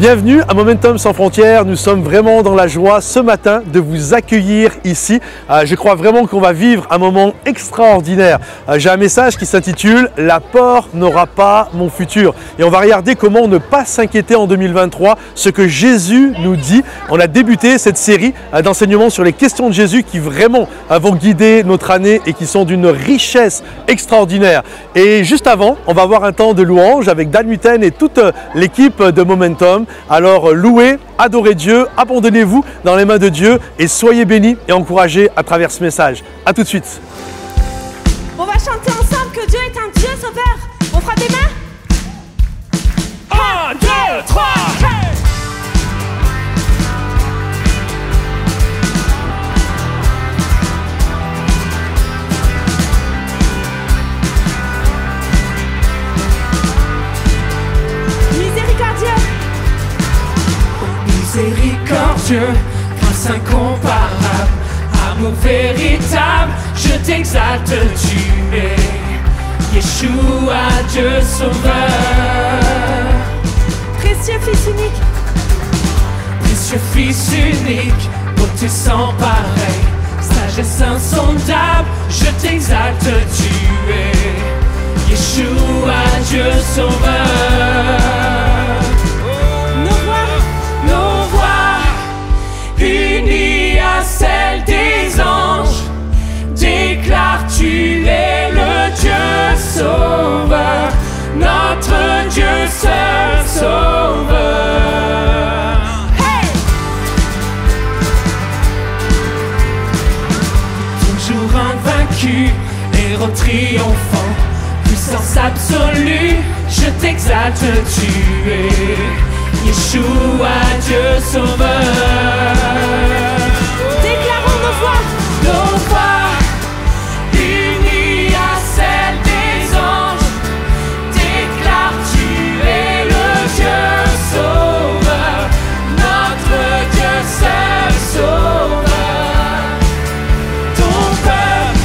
Bienvenue à Momentum sans frontières. Nous sommes vraiment dans la joie ce matin de vous accueillir ici. Je crois vraiment qu'on va vivre un moment extraordinaire. J'ai un message qui s'intitule « La peur n'aura pas mon futur ». Et on va regarder comment ne pas s'inquiéter en 2023, ce que Jésus nous dit. On a débuté cette série d'enseignements sur les questions de Jésus qui vraiment vont guider notre année et qui sont d'une richesse extraordinaire. Et juste avant, on va avoir un temps de louange avec Dan Muten et toute l'équipe de Momentum. Alors louez, adorez Dieu, abandonnez-vous dans les mains de Dieu et soyez bénis et encouragés à travers ce message. A tout de suite. On va chanter ensemble que Dieu est un Dieu sauveur. On fera des mains. 1, 2, 3, hey! Miséricordieux, grâce incomparable, amour véritable, je t'exalte, tu es Yeshua, Dieu sauveur. Précieux Fils unique, précieux Fils unique, beauté sans pareil, sagesse insondable, je t'exalte, tu es Yeshua, Dieu sauveur. Nos voix, unies à celles des anges, déclarent tu es le Dieu sauveur, notre Dieu seul sauveur. Hey! Toujours invaincu, héros triomphant, puissance absolue, je t'exalte, tu es Yeshua, Dieu sauveur. déclarons Nos voix, unies à celles des anges, déclarent tu es le Dieu sauveur, notre Dieu seul sauveur. Ton peuple,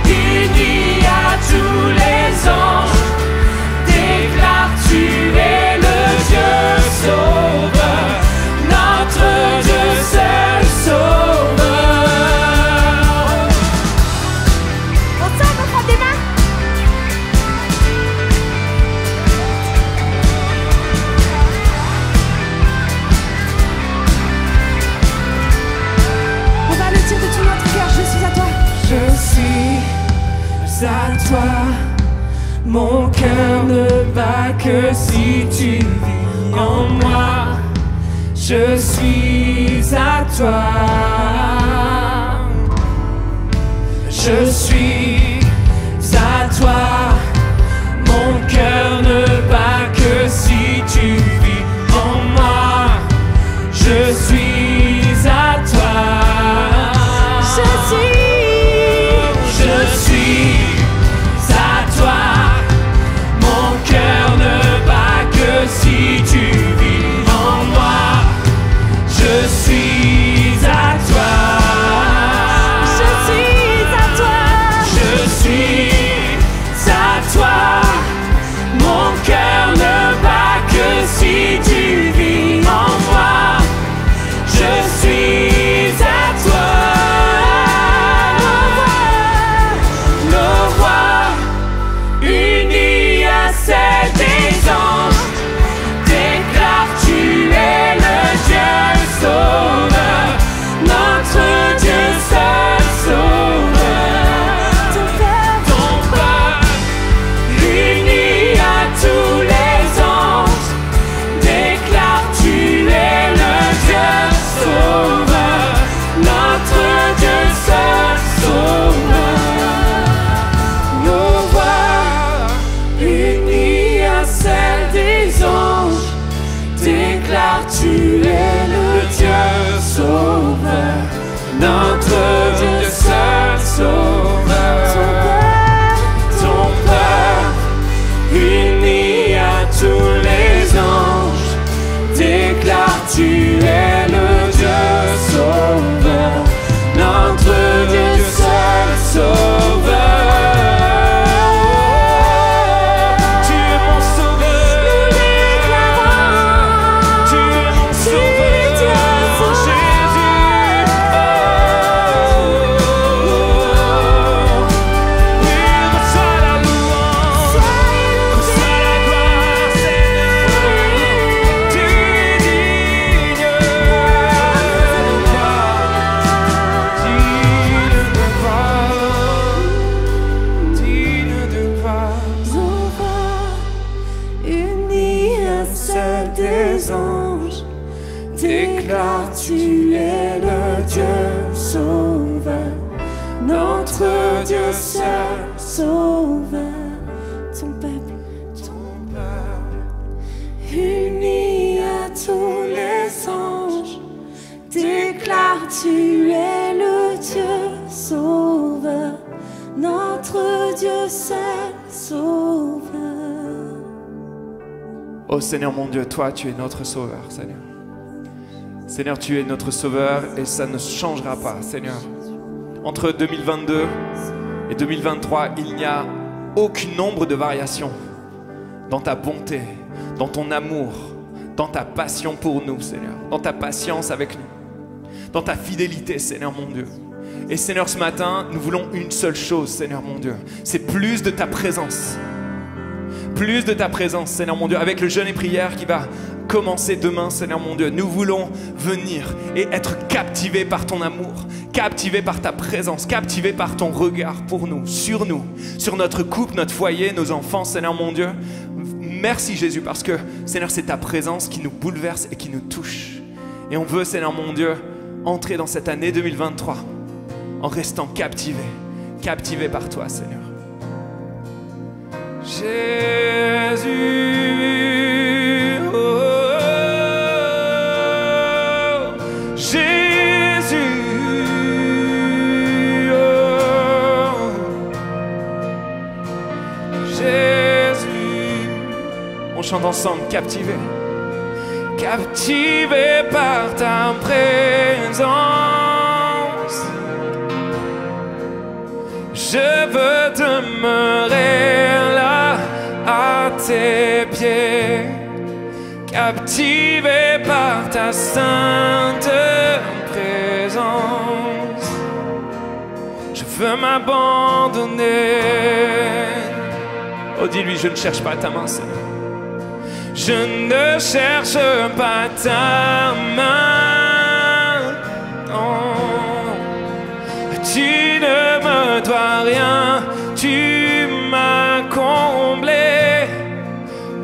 uni à tous les anges, déclare tu es le Dieu sauveur, notre Dieu seul sauveur. ensemble, on fera des mains. On va le dire de tout notre cœur, je suis à toi. Je suis à toi, mon cœur ne bat que si tu vis en moi. Je suis à toi, je suis à toi, mon cœur ne bat que si tu vis en moi. Je suis à toi. Je suis à toi, mon cœur ne bat que si tu vis en moi. Je suis à toi. Je suis à toi. Je suis à toi, mon cœur ne bat que si tu vis en moi. Je suis à toi. Nos voix, unies à celles des anges, déclarent tu es le Dieu sauveur, notre Dieu seul sauveur. Ton peuple, uni à tous les anges, déclare tu es le Dieu sauveur, notre Dieu seul sauveur. Nos voix, unies à celles des anges, déclare tu es le Dieu sauveur, notre Dieu seul sauveur. Ton peuple, uni à tous les anges, déclare tu es le Dieu sauveur, notre Dieu seul sauveur. Tu es mon sauveur. Nous déclarons Sauveur, notre Dieu seul, Sauveur, ton peuple, uni à tous les anges, déclare tu es le Dieu Sauveur, notre Dieu seul, Sauveur. Oh Seigneur mon Dieu, toi tu es notre Sauveur, Seigneur. Seigneur, tu es notre Sauveur et ça ne changera pas, Seigneur. Entre 2022 et 2023, il n'y a aucun nombre de variations dans ta bonté, dans ton amour, dans ta passion pour nous, Seigneur, dans ta patience avec nous, dans ta fidélité, Seigneur mon Dieu. Et Seigneur, ce matin, nous voulons une seule chose, Seigneur mon Dieu, c'est plus de ta présence. Plus de ta présence, Seigneur mon Dieu, avec le jeûne et prière qui va commencer demain, Seigneur mon Dieu. Nous voulons venir et être captivés par ton amour, captivés par ta présence, captivés par ton regard pour nous, sur notre couple, notre foyer, nos enfants, Seigneur mon Dieu. Merci Jésus, parce que, Seigneur, c'est ta présence qui nous bouleverse et qui nous touche. Et on veut, Seigneur mon Dieu, entrer dans cette année 2023 en restant captivés par toi, Seigneur. Jésus, oh, Jésus, oh, Jésus. On chante ensemble, captivé par ta présence. Je veux demeurer là à tes pieds, captivé par ta sainte présence. Je veux m'abandonner. Oh, dis-lui, je ne cherche pas ta main, Seigneur. Je ne cherche pas ta main. Non. Tu ne me dois rien, tu m'as comblé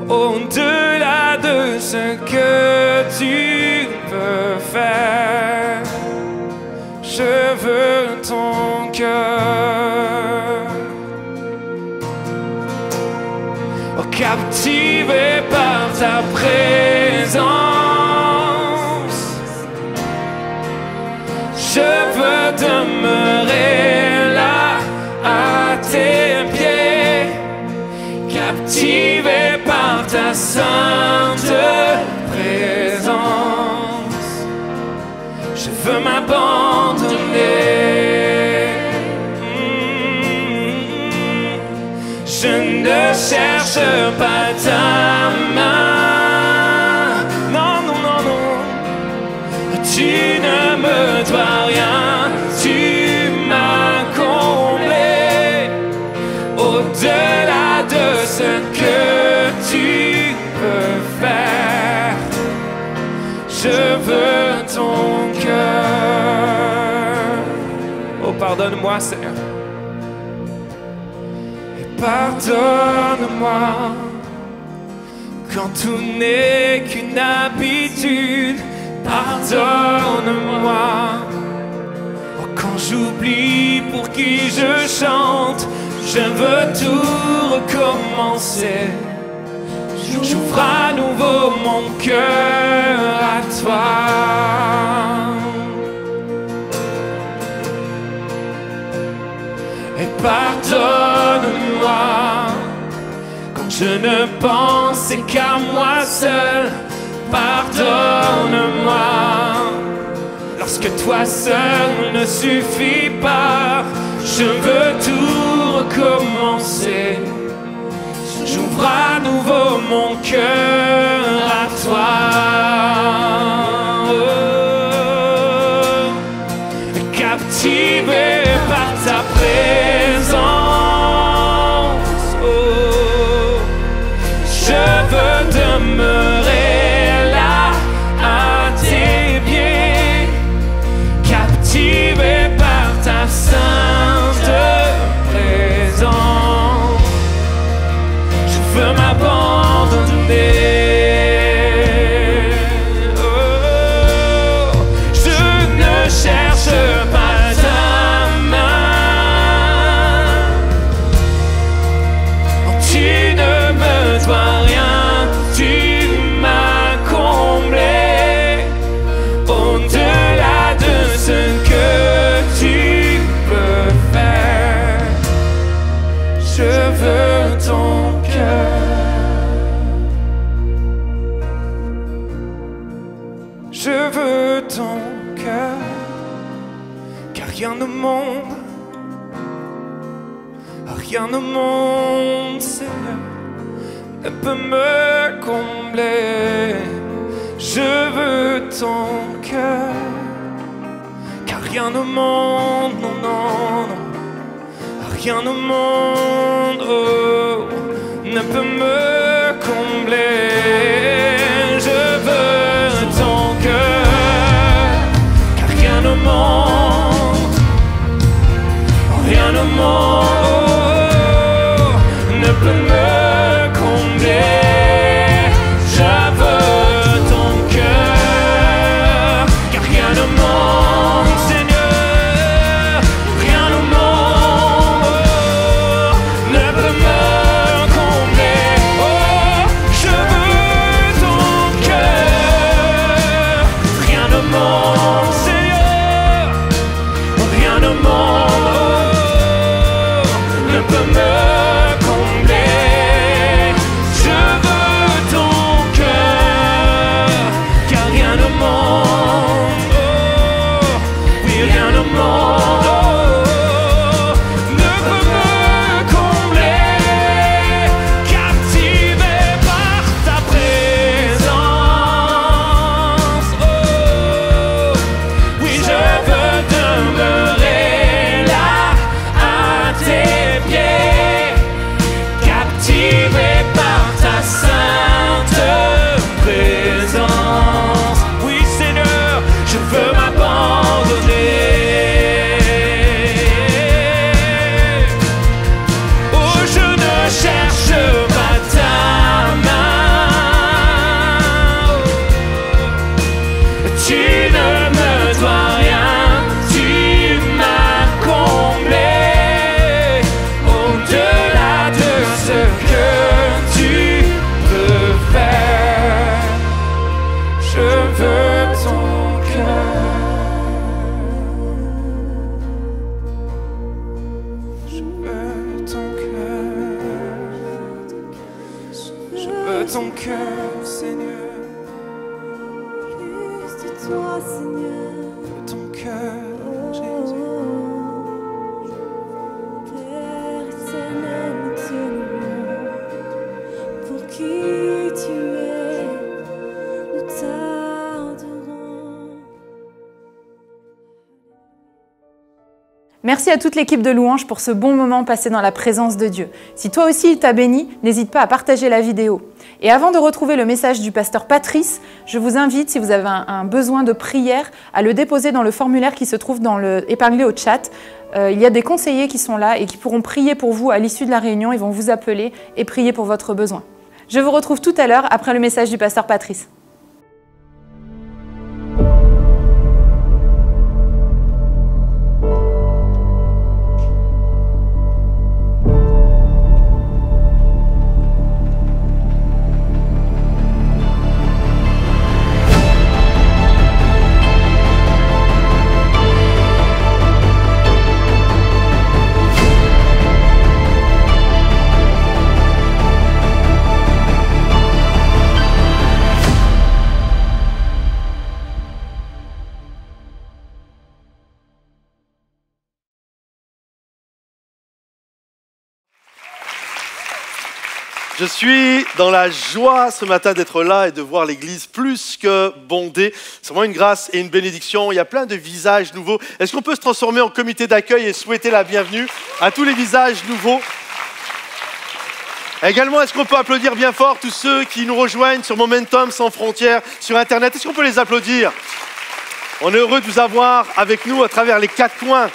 au-delà de ce que tu peux faire. Je veux ton cœur, oh, captivé par ta présence. Je veux demeurer là à tes pieds, captivé par ta sainte présence. Je veux m'abandonner. Je ne cherche pas ta main. Non, non, non, non. Tu ne me dois rien, tu m'as comblé au-delà de ce que tu peux faire. Je veux ton cœur. Oh, pardonne-moi, Seigneur. Et pardonne-moi quand tout n'est qu'une habitude. Pardonne-moi quand j'oublie pour qui je chante. Je veux tout recommencer. J'ouvre à nouveau mon cœur à toi. Et pardonne-moi quand je ne pensais qu'à moi seul. Pardonne-moi lorsque toi seul ne suffit pas. Je veux tout recommencer. J'ouvre à nouveau mon cœur à toi. Oh, captivé par ta présence. Oh, je veux demeurer par ta sainte présence. Je veux m'abandonner. Oh, je ne cherche pas monde, rien au monde, Seigneur, ne peut me combler. Je veux ton cœur, car rien au monde, non, non, non, rien au monde, oh, ne peut me combler. Je veux ton cœur, car rien au monde, rien au monde, oh, ne peut me combler. Je veux ton cœur, car rien au monde, Seigneur, rien au monde, oh, ne peut me combler. Oh, je veux ton cœur, rien au monde, Seigneur, rien au monde, oh, ne peut me combler. Je veux ton cœur, car rien au monde, oh, oui, rien au monde, oh, ne peut me combler. Captivé par ta présence, oh, oui, je veux demeurer là à tes pieds. Captivé par ta sainte présence, oui Seigneur, je veux m'abandonner. Oh, je ne cherche pas ta main, tu ne me dois rien, tu m'as comblé. Au-delà de ce que tu peux faire, je veux ton cœur. Je veux ton cœur. Je veux ton cœur, Seigneur. Plus de toi, Seigneur. Je veux ton cœur, Jésus. Père éternel, nous te louons. Pour qui tu es, nous t'adorons. Merci à toute l'équipe de Louange pour ce bon moment passé dans la présence de Dieu. Si toi aussi il t'a béni, n'hésite pas à partager la vidéo. Et avant de retrouver le message du pasteur Patrice, je vous invite, si vous avez un besoin de prière, à le déposer dans le formulaire qui se trouve épinglé au chat. Il y a des conseillers qui sont là et qui pourront prier pour vous à l'issue de la réunion. Ils vont vous appeler et prier pour votre besoin. Je vous retrouve tout à l'heure après le message du pasteur Patrice. Je suis dans la joie ce matin d'être là et de voir l'église plus que bondée. C'est vraiment une grâce et une bénédiction. Il y a plein de visages nouveaux. Est-ce qu'on peut se transformer en comité d'accueil et souhaiter la bienvenue à tous les visages nouveaux? Également, est-ce qu'on peut applaudir bien fort tous ceux qui nous rejoignent sur Momentum Sans Frontières, sur Internet? Est-ce qu'on peut les applaudir? On est heureux de vous avoir avec nous à travers les quatre coins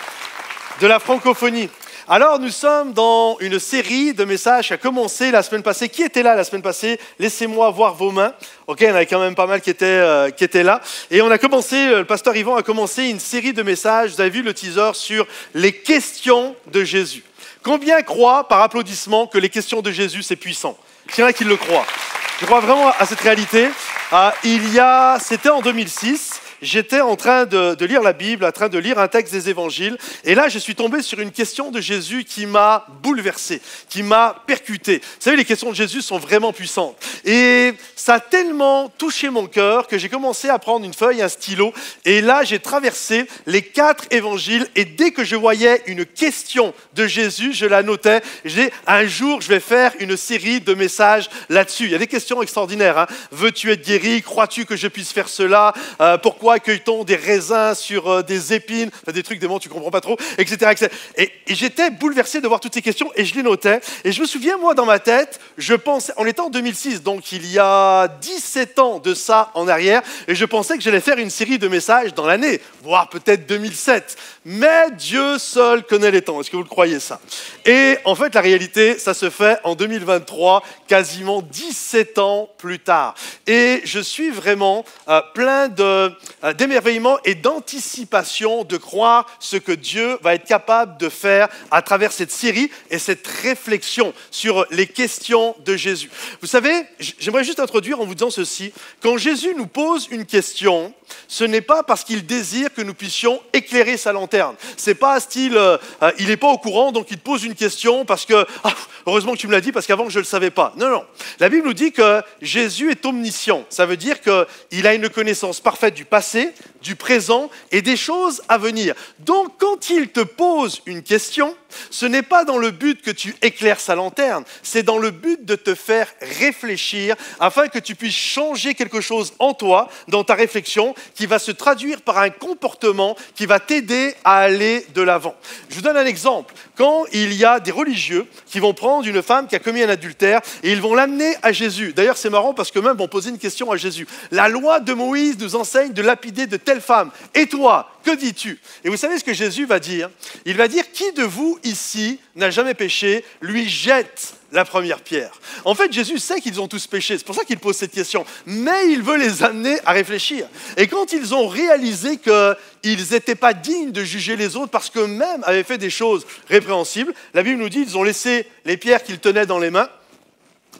de la francophonie. Alors, nous sommes dans une série de messages qui a commencé la semaine passée. Qui était là la semaine passée? Laissez-moi voir vos mains. Ok, il y en avait quand même pas mal qui étaient là. Et on a commencé, le pasteur Yvan a commencé une série de messages. Vous avez vu le teaser sur les questions de Jésus. Combien croient, par applaudissement, que les questions de Jésus, c'est puissant? Il y en a qui le croient. Je crois vraiment à cette réalité. C'était en 2006 j'étais en train de lire la Bible, en train de lire un texte des évangiles, et là, je suis tombé sur une question de Jésus qui m'a bouleversé, qui m'a percuté. Vous savez, les questions de Jésus sont vraiment puissantes. Et ça a tellement touché mon cœur que j'ai commencé à prendre une feuille, un stylo, et là, j'ai traversé les 4 évangiles, et dès que je voyais une question de Jésus, je la notais. J'ai dit, un jour, je vais faire une série de messages là-dessus. Il y a des questions extraordinaires. Hein. Veux-tu être guéri? Crois-tu que je puisse faire cela? Pourquoi cueille-t-on des raisins sur des épines? Enfin, des trucs, des mots, tu ne comprends pas trop, etc. etc. Et j'étais bouleversé de voir toutes ces questions et je les notais. Et je me souviens, moi, dans ma tête, je pensais, on était en 2006, donc il y a 17 ans de ça en arrière, et je pensais que j'allais faire une série de messages dans l'année, voire peut-être 2007. Mais Dieu seul connaît les temps. Est-ce que vous le croyez ça? Et en fait, la réalité, ça se fait en 2023, quasiment 17 ans plus tard. Et je suis vraiment plein d'émerveillement et d'anticipation de croire ce que Dieu va être capable de faire à travers cette série et cette réflexion sur les questions de Jésus. Vous savez, j'aimerais juste introduire en vous disant ceci. Quand Jésus nous pose une question, ce n'est pas parce qu'il désire que nous puissions éclairer sa lanterne. C'est pas style, il n'est pas au courant, donc il te pose une question parce que, heureusement que tu me l'as dit, parce qu'avant je ne le savais pas. Non, non. La Bible nous dit que Jésus est omniscient. Ça veut dire qu'il a une connaissance parfaite du passé, du présent et des choses à venir. Donc, quand il te pose une question, ce n'est pas dans le but que tu éclaires sa lanterne, c'est dans le but de te faire réfléchir afin que tu puisses changer quelque chose en toi, dans ta réflexion, qui va se traduire par un comportement qui va t'aider à aller de l'avant. Je vous donne un exemple. Quand il y a des religieux qui vont prendre une femme qui a commis un adultère et ils vont l'amener à Jésus. D'ailleurs, c'est marrant parce que même vont poser une question à Jésus. La loi de Moïse nous enseigne de lapider de telle femme. Et toi, que dis-tu? Et vous savez ce que Jésus va dire? Il va dire, qui de vous ici n'a jamais péché, lui jette la première pierre. En fait, Jésus sait qu'ils ont tous péché, c'est pour ça qu'il pose cette question. Mais il veut les amener à réfléchir. Et quand ils ont réalisé qu'ils n'étaient pas dignes de juger les autres parce qu'eux-mêmes avaient fait des choses répréhensibles, la Bible nous dit qu'ils ont laissé les pierres qu'ils tenaient dans les mains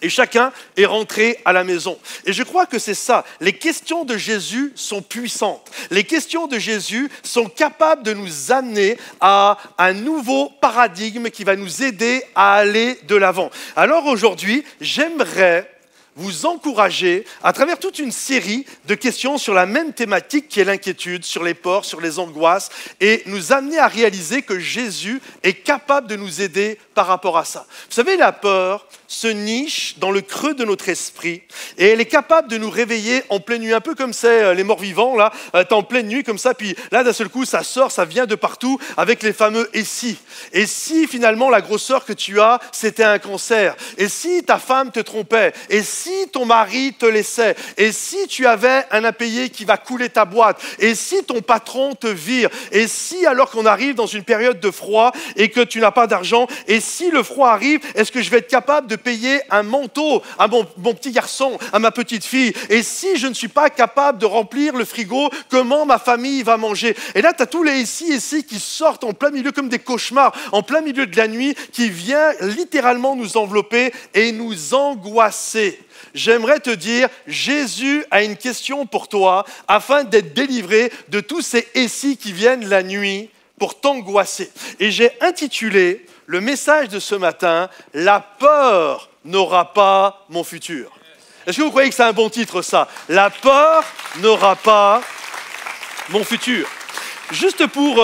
et chacun est rentré à la maison. Et je crois que c'est ça. Les questions de Jésus sont puissantes. Les questions de Jésus sont capables de nous amener à un nouveau paradigme qui va nous aider à aller de l'avant. Alors aujourd'hui, j'aimerais vous encourager à travers toute une série de questions sur la même thématique qui est l'inquiétude, sur les peurs, sur les angoisses, et nous amener à réaliser que Jésus est capable de nous aider par rapport à ça. Vous savez, la peur se niche dans le creux de notre esprit et elle est capable de nous réveiller en pleine nuit, un peu comme c'est les morts-vivants, là, t'es en pleine nuit comme ça, puis là d'un seul coup ça sort, ça vient de partout avec les fameux « et si ». Et si finalement la grosseur que tu as, c'était un cancer? Et si ta femme te trompait? Et si ton mari te laissait? Et si tu avais un impayé qui va couler ta boîte? Et si ton patron te vire? Et si alors qu'on arrive dans une période de froid et que tu n'as pas d'argent? Et si le froid arrive, est-ce que je vais être capable de payer un manteau à mon petit garçon, à ma petite fille? Et si je ne suis pas capable de remplir le frigo, comment ma famille va manger? Et là, tu as tous les ici qui sortent en plein milieu comme des cauchemars, en plein milieu de la nuit, qui vient littéralement nous envelopper et nous angoisser. J'aimerais te dire, Jésus a une question pour toi afin d'être délivré de tous ces « et si » qui viennent la nuit pour t'angoisser. Et j'ai intitulé le message de ce matin, « La peur n'aura pas mon futur ». Est-ce que vous croyez que c'est un bon titre, ça? « La peur n'aura pas mon futur ». Juste pour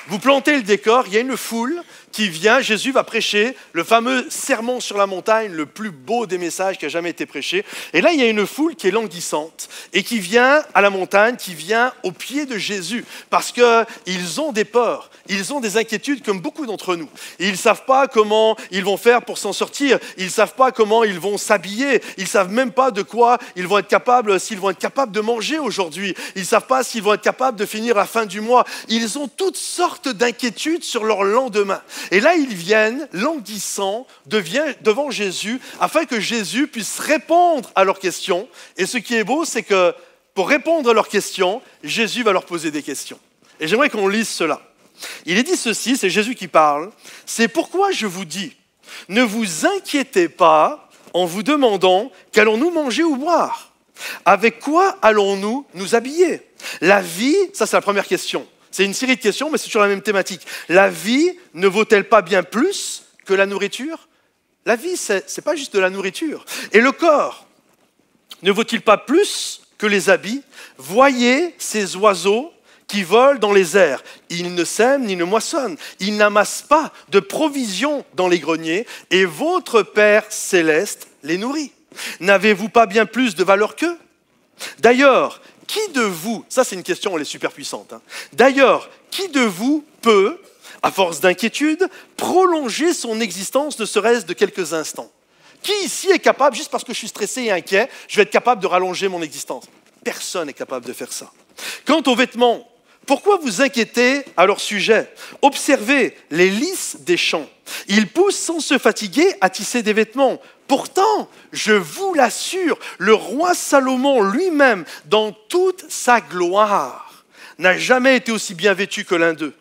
vous planter le décor, il y a une foule qui vient, Jésus va prêcher le fameux sermon sur la montagne, le plus beau des messages qui a jamais été prêché. Et là, il y a une foule qui est languissante et qui vient à la montagne, qui vient au pied de Jésus parce qu'ils ont des peurs, ils ont des inquiétudes comme beaucoup d'entre nous. Ils ne savent pas comment ils vont faire pour s'en sortir, ils ne savent pas comment ils vont s'habiller, ils ne savent même pas de quoi ils vont être capables, s'ils vont être capables de manger aujourd'hui, ils ne savent pas s'ils vont être capables de finir la fin du mois. Ils ont toutes sortes d'inquiétudes sur leur lendemain. Et là, ils viennent languissants devant Jésus afin que Jésus puisse répondre à leurs questions. Et ce qui est beau, c'est que pour répondre à leurs questions, Jésus va leur poser des questions. Et j'aimerais qu'on lise cela. Il est dit ceci, c'est Jésus qui parle. « C'est pourquoi je vous dis, ne vous inquiétez pas en vous demandant qu'allons-nous manger ou boire ? Avec quoi allons-nous nous habiller? La vie, ça c'est la première question. C'est une série de questions, mais c'est toujours la même thématique. La vie ne vaut-elle pas bien plus que la nourriture? La vie, c'est pas juste de la nourriture. Et le corps, ne vaut-il pas plus que les habits? Voyez ces oiseaux qui volent dans les airs. Ils ne sèment ni ne moissonnent. Ils n'amassent pas de provisions dans les greniers, et votre Père céleste les nourrit. N'avez-vous pas bien plus de valeur qu'eux? D'ailleurs, qui de vous, ça c'est une question, elle est super puissante, hein. D'ailleurs, qui de vous peut, à force d'inquiétude, prolonger son existence ne serait-ce de quelques instants? Qui ici est capable, juste parce que je suis stressé et inquiet, je vais être capable de rallonger mon existence? Personne n'est capable de faire ça. Quant aux vêtements, pourquoi vous inquiétez à leur sujet? Observez les lys des champs. Ils poussent sans se fatiguer à tisser des vêtements. Pourtant, je vous l'assure, le roi Salomon lui-même, dans toute sa gloire, n'a jamais été aussi bien vêtu que l'un d'eux.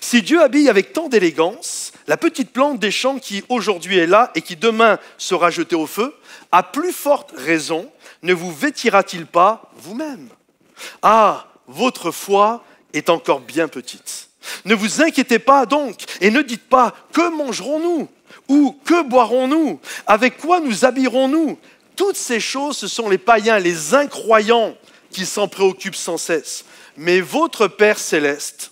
Si Dieu habille avec tant d'élégance la petite plante des champs qui aujourd'hui est là et qui demain sera jetée au feu, à plus forte raison, ne vous vêtira-t-il pas vous-même? Ah, votre foi est encore bien petite. Ne vous inquiétez pas donc et ne dites pas « Que mangerons-nous » ou « Que boirons-nous » ? Avec quoi nous habillerons-nous ? Toutes ces choses, ce sont les païens, les incroyants qui s'en préoccupent sans cesse. Mais votre Père céleste,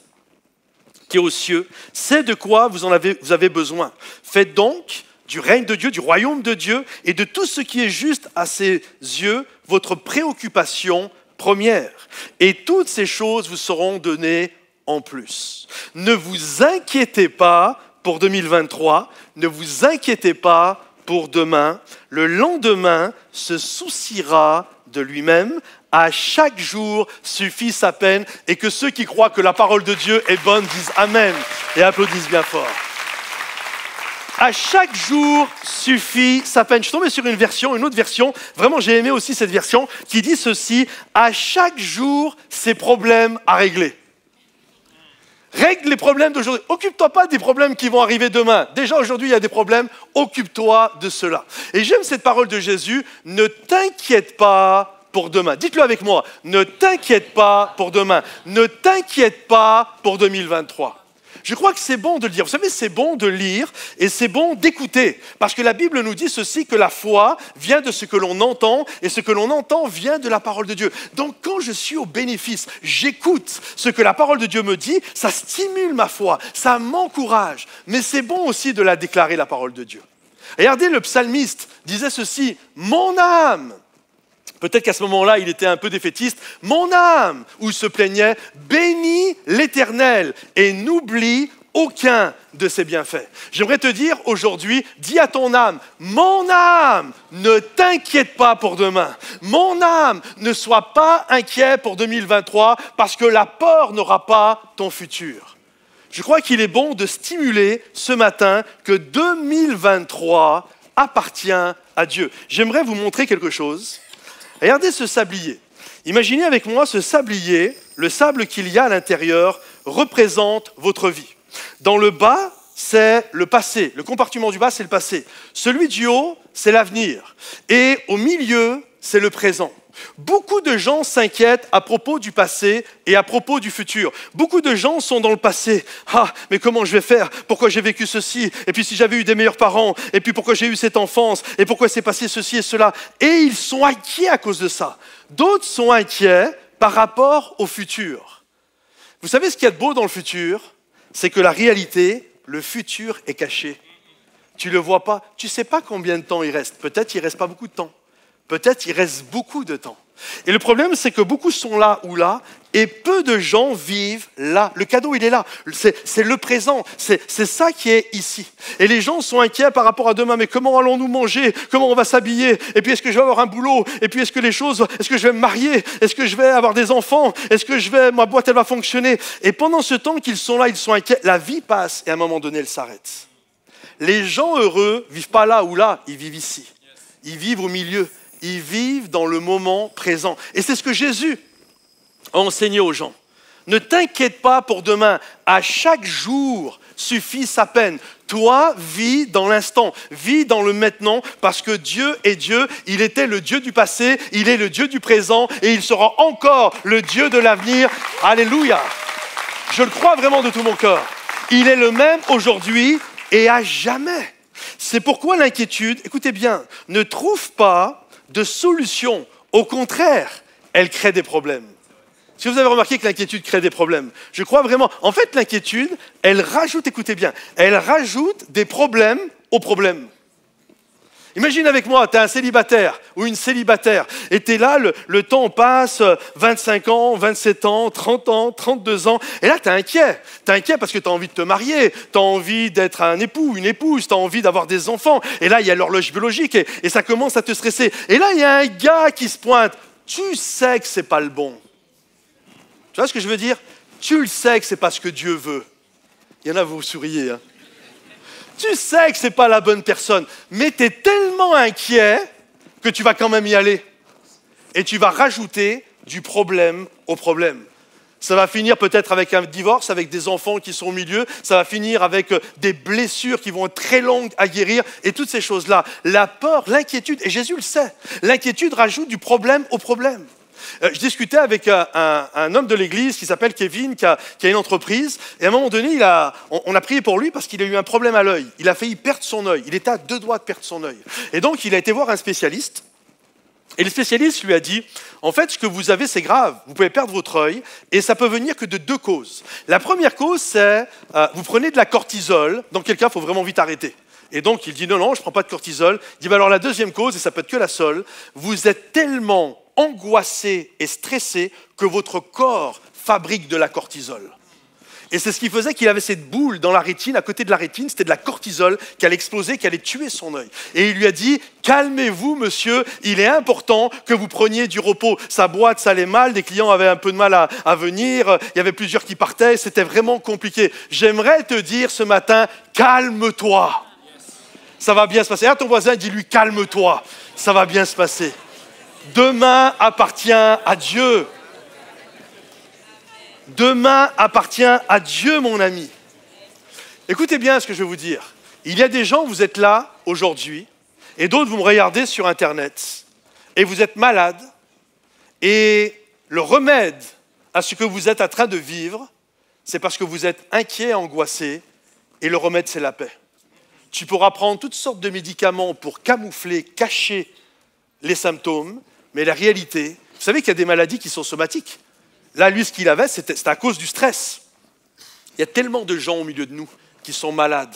qui est aux cieux, sait de quoi vous avez besoin. Faites donc du règne de Dieu, du royaume de Dieu et de tout ce qui est juste à ses yeux, votre préoccupation première. Et toutes ces choses vous seront données en plus. Ne vous inquiétez pas pour 2023, ne vous inquiétez pas pour demain. Le lendemain se souciera de lui-même. À chaque jour suffit sa peine. Et que ceux qui croient que la parole de Dieu est bonne disent Amen et applaudissent bien fort. À chaque jour suffit sa peine. Je suis tombé sur une autre version, vraiment j'ai aimé aussi cette version, qui dit ceci, à chaque jour ses problèmes à régler. Règle les problèmes d'aujourd'hui. Occupe-toi pas des problèmes qui vont arriver demain. Déjà aujourd'hui il y a des problèmes, occupe-toi de cela. Et j'aime cette parole de Jésus, ne t'inquiète pas pour demain. Dites-le avec moi, ne t'inquiète pas pour demain. Ne t'inquiète pas pour 2023. Je crois que c'est bon de le lire. Vous savez, c'est bon de lire et c'est bon d'écouter. Parce que la Bible nous dit ceci, que la foi vient de ce que l'on entend et ce que l'on entend vient de la parole de Dieu. Donc quand je suis au bénéfice, j'écoute ce que la parole de Dieu me dit, ça stimule ma foi, ça m'encourage. Mais c'est bon aussi de la déclarer, la parole de Dieu. Regardez, le psalmiste disait ceci, « Mon âme ». Peut-être qu'à ce moment-là, il était un peu défaitiste. « Mon âme » où il se plaignait, « bénis l'Éternel et n'oublie aucun de ses bienfaits. » J'aimerais te dire aujourd'hui, dis à ton âme, « Mon âme, ne t'inquiète pas pour demain. Mon âme, ne sois pas inquiet pour 2023 parce que la peur n'aura pas ton futur. » Je crois qu'il est bon de stimuler ce matin que 2023 appartient à Dieu. J'aimerais vous montrer quelque chose. Regardez ce sablier. Imaginez avec moi ce sablier, le sable qu'il y a à l'intérieur représente votre vie. Dans le bas, c'est le passé. Le compartiment du bas, c'est le passé. Celui du haut, c'est l'avenir. Et au milieu, c'est le présent. Beaucoup de gens s'inquiètent à propos du passé et à propos du futur. Beaucoup de gens sont dans le passé. Ah, mais comment je vais faire? Pourquoi j'ai vécu ceci? Et puis si j'avais eu des meilleurs parents? Et puis pourquoi j'ai eu cette enfance? Et pourquoi s'est passé ceci et cela? Et ils sont inquiets à cause de ça. D'autres sont inquiets par rapport au futur. Vous savez ce qu'il y a de beau dans le futur? C'est que la réalité, le futur est caché. Tu ne le vois pas. Tu ne sais pas combien de temps il reste. Peut-être qu'il ne reste pas beaucoup de temps. Peut-être il reste beaucoup de temps. Et le problème, c'est que beaucoup sont là ou là, et peu de gens vivent là. Le cadeau, il est là. C'est le présent. C'est ça qui est ici. Et les gens sont inquiets par rapport à demain. Mais comment allons-nous manger? Comment on va s'habiller? Et puis, est-ce que je vais avoir un boulot? Et puis, est-ce que je vais me marier? Est-ce que je vais avoir des enfants? Est-ce que ma boîte, elle va fonctionner? Et pendant ce temps qu'ils sont là, ils sont inquiets. La vie passe et à un moment donné, elle s'arrête. Les gens heureux ne vivent pas là ou là, ils vivent ici. Ils vivent au milieu. Ils vivent dans le moment présent. Et c'est ce que Jésus a enseigné aux gens. Ne t'inquiète pas pour demain. À chaque jour suffit sa peine. Toi, vis dans l'instant, vis dans le maintenant, parce que Dieu est Dieu. Il était le Dieu du passé, il est le Dieu du présent et il sera encore le Dieu de l'avenir. Alléluia. Je le crois vraiment de tout mon cœur. Il est le même aujourd'hui et à jamais. C'est pourquoi l'inquiétude, écoutez bien, ne trouve pas de solution. Au contraire, elle crée des problèmes. Si vous avez remarqué que l'inquiétude crée des problèmes, je crois vraiment. En fait, l'inquiétude, elle rajoute, écoutez bien, elle rajoute des problèmes aux problèmes. Imagine avec moi, tu es un célibataire ou une célibataire et tu es là, le temps passe, 25 ans, 27 ans, 30 ans, 32 ans, et là tu es inquiet. Tu es inquiet parce que tu as envie de te marier, tu as envie d'être un époux, une épouse, tu as envie d'avoir des enfants, et là il y a l'horloge biologique et ça commence à te stresser. Et là il y a un gars qui se pointe, tu sais que c'est pas le bon. Tu vois ce que je veux dire? Tu le sais que c'est pas ce que Dieu veut. Il y en a, vous souriez, hein? Tu sais que ce n'est pas la bonne personne, mais tu es tellement inquiet que tu vas quand même y aller. Et tu vas rajouter du problème au problème. Ça va finir peut-être avec un divorce, avec des enfants qui sont au milieu. Ça va finir avec des blessures qui vont être très longues à guérir. Et toutes ces choses-là. La peur, l'inquiétude, et Jésus le sait, l'inquiétude rajoute du problème au problème. Je discutais avec un homme de l'église qui s'appelle Kevin, qui a une entreprise. Et à un moment donné, on a prié pour lui parce qu'il a eu un problème à l'œil. Il a failli perdre son œil. Il était à 2 doigts de perdre son œil. Et donc, il a été voir un spécialiste. Et le spécialiste lui a dit, en fait, ce que vous avez, c'est grave. Vous pouvez perdre votre œil et ça peut venir que de 2 causes. La première cause, c'est vous prenez de la cortisol. Dans quel cas, il faut vraiment vite arrêter. Et donc, il dit, non, je ne prends pas de cortisol. Il dit, alors la deuxième cause, et ça peut être que la seule, vous êtes tellement angoissé et stressé que votre corps fabrique de la cortisol. Et c'est ce qui faisait qu'il avait cette boule dans la rétine, à côté de la rétine, c'était de la cortisol qui allait exploser, qui allait tuer son œil. Et il lui a dit, calmez-vous monsieur, il est important que vous preniez du repos. Sa boîte, ça allait mal, des clients avaient un peu de mal à venir, il y avait plusieurs qui partaient, c'était vraiment compliqué. J'aimerais te dire ce matin, calme-toi. Ça va bien se passer. À ton voisin, dis-lui, calme-toi, ça va bien se passer. Demain appartient à Dieu. Demain appartient à Dieu, mon ami. Écoutez bien ce que je vais vous dire. Il y a des gens, vous êtes là aujourd'hui, et d'autres, vous me regardez sur Internet, et vous êtes malades, et le remède à ce que vous êtes en train de vivre, c'est parce que vous êtes inquiet, angoissé, et le remède, c'est la paix. Tu pourras prendre toutes sortes de médicaments pour camoufler, cacher les symptômes, mais la réalité, vous savez qu'il y a des maladies qui sont somatiques. Là, lui, ce qu'il avait, c'était à cause du stress. Il y a tellement de gens au milieu de nous qui sont malades.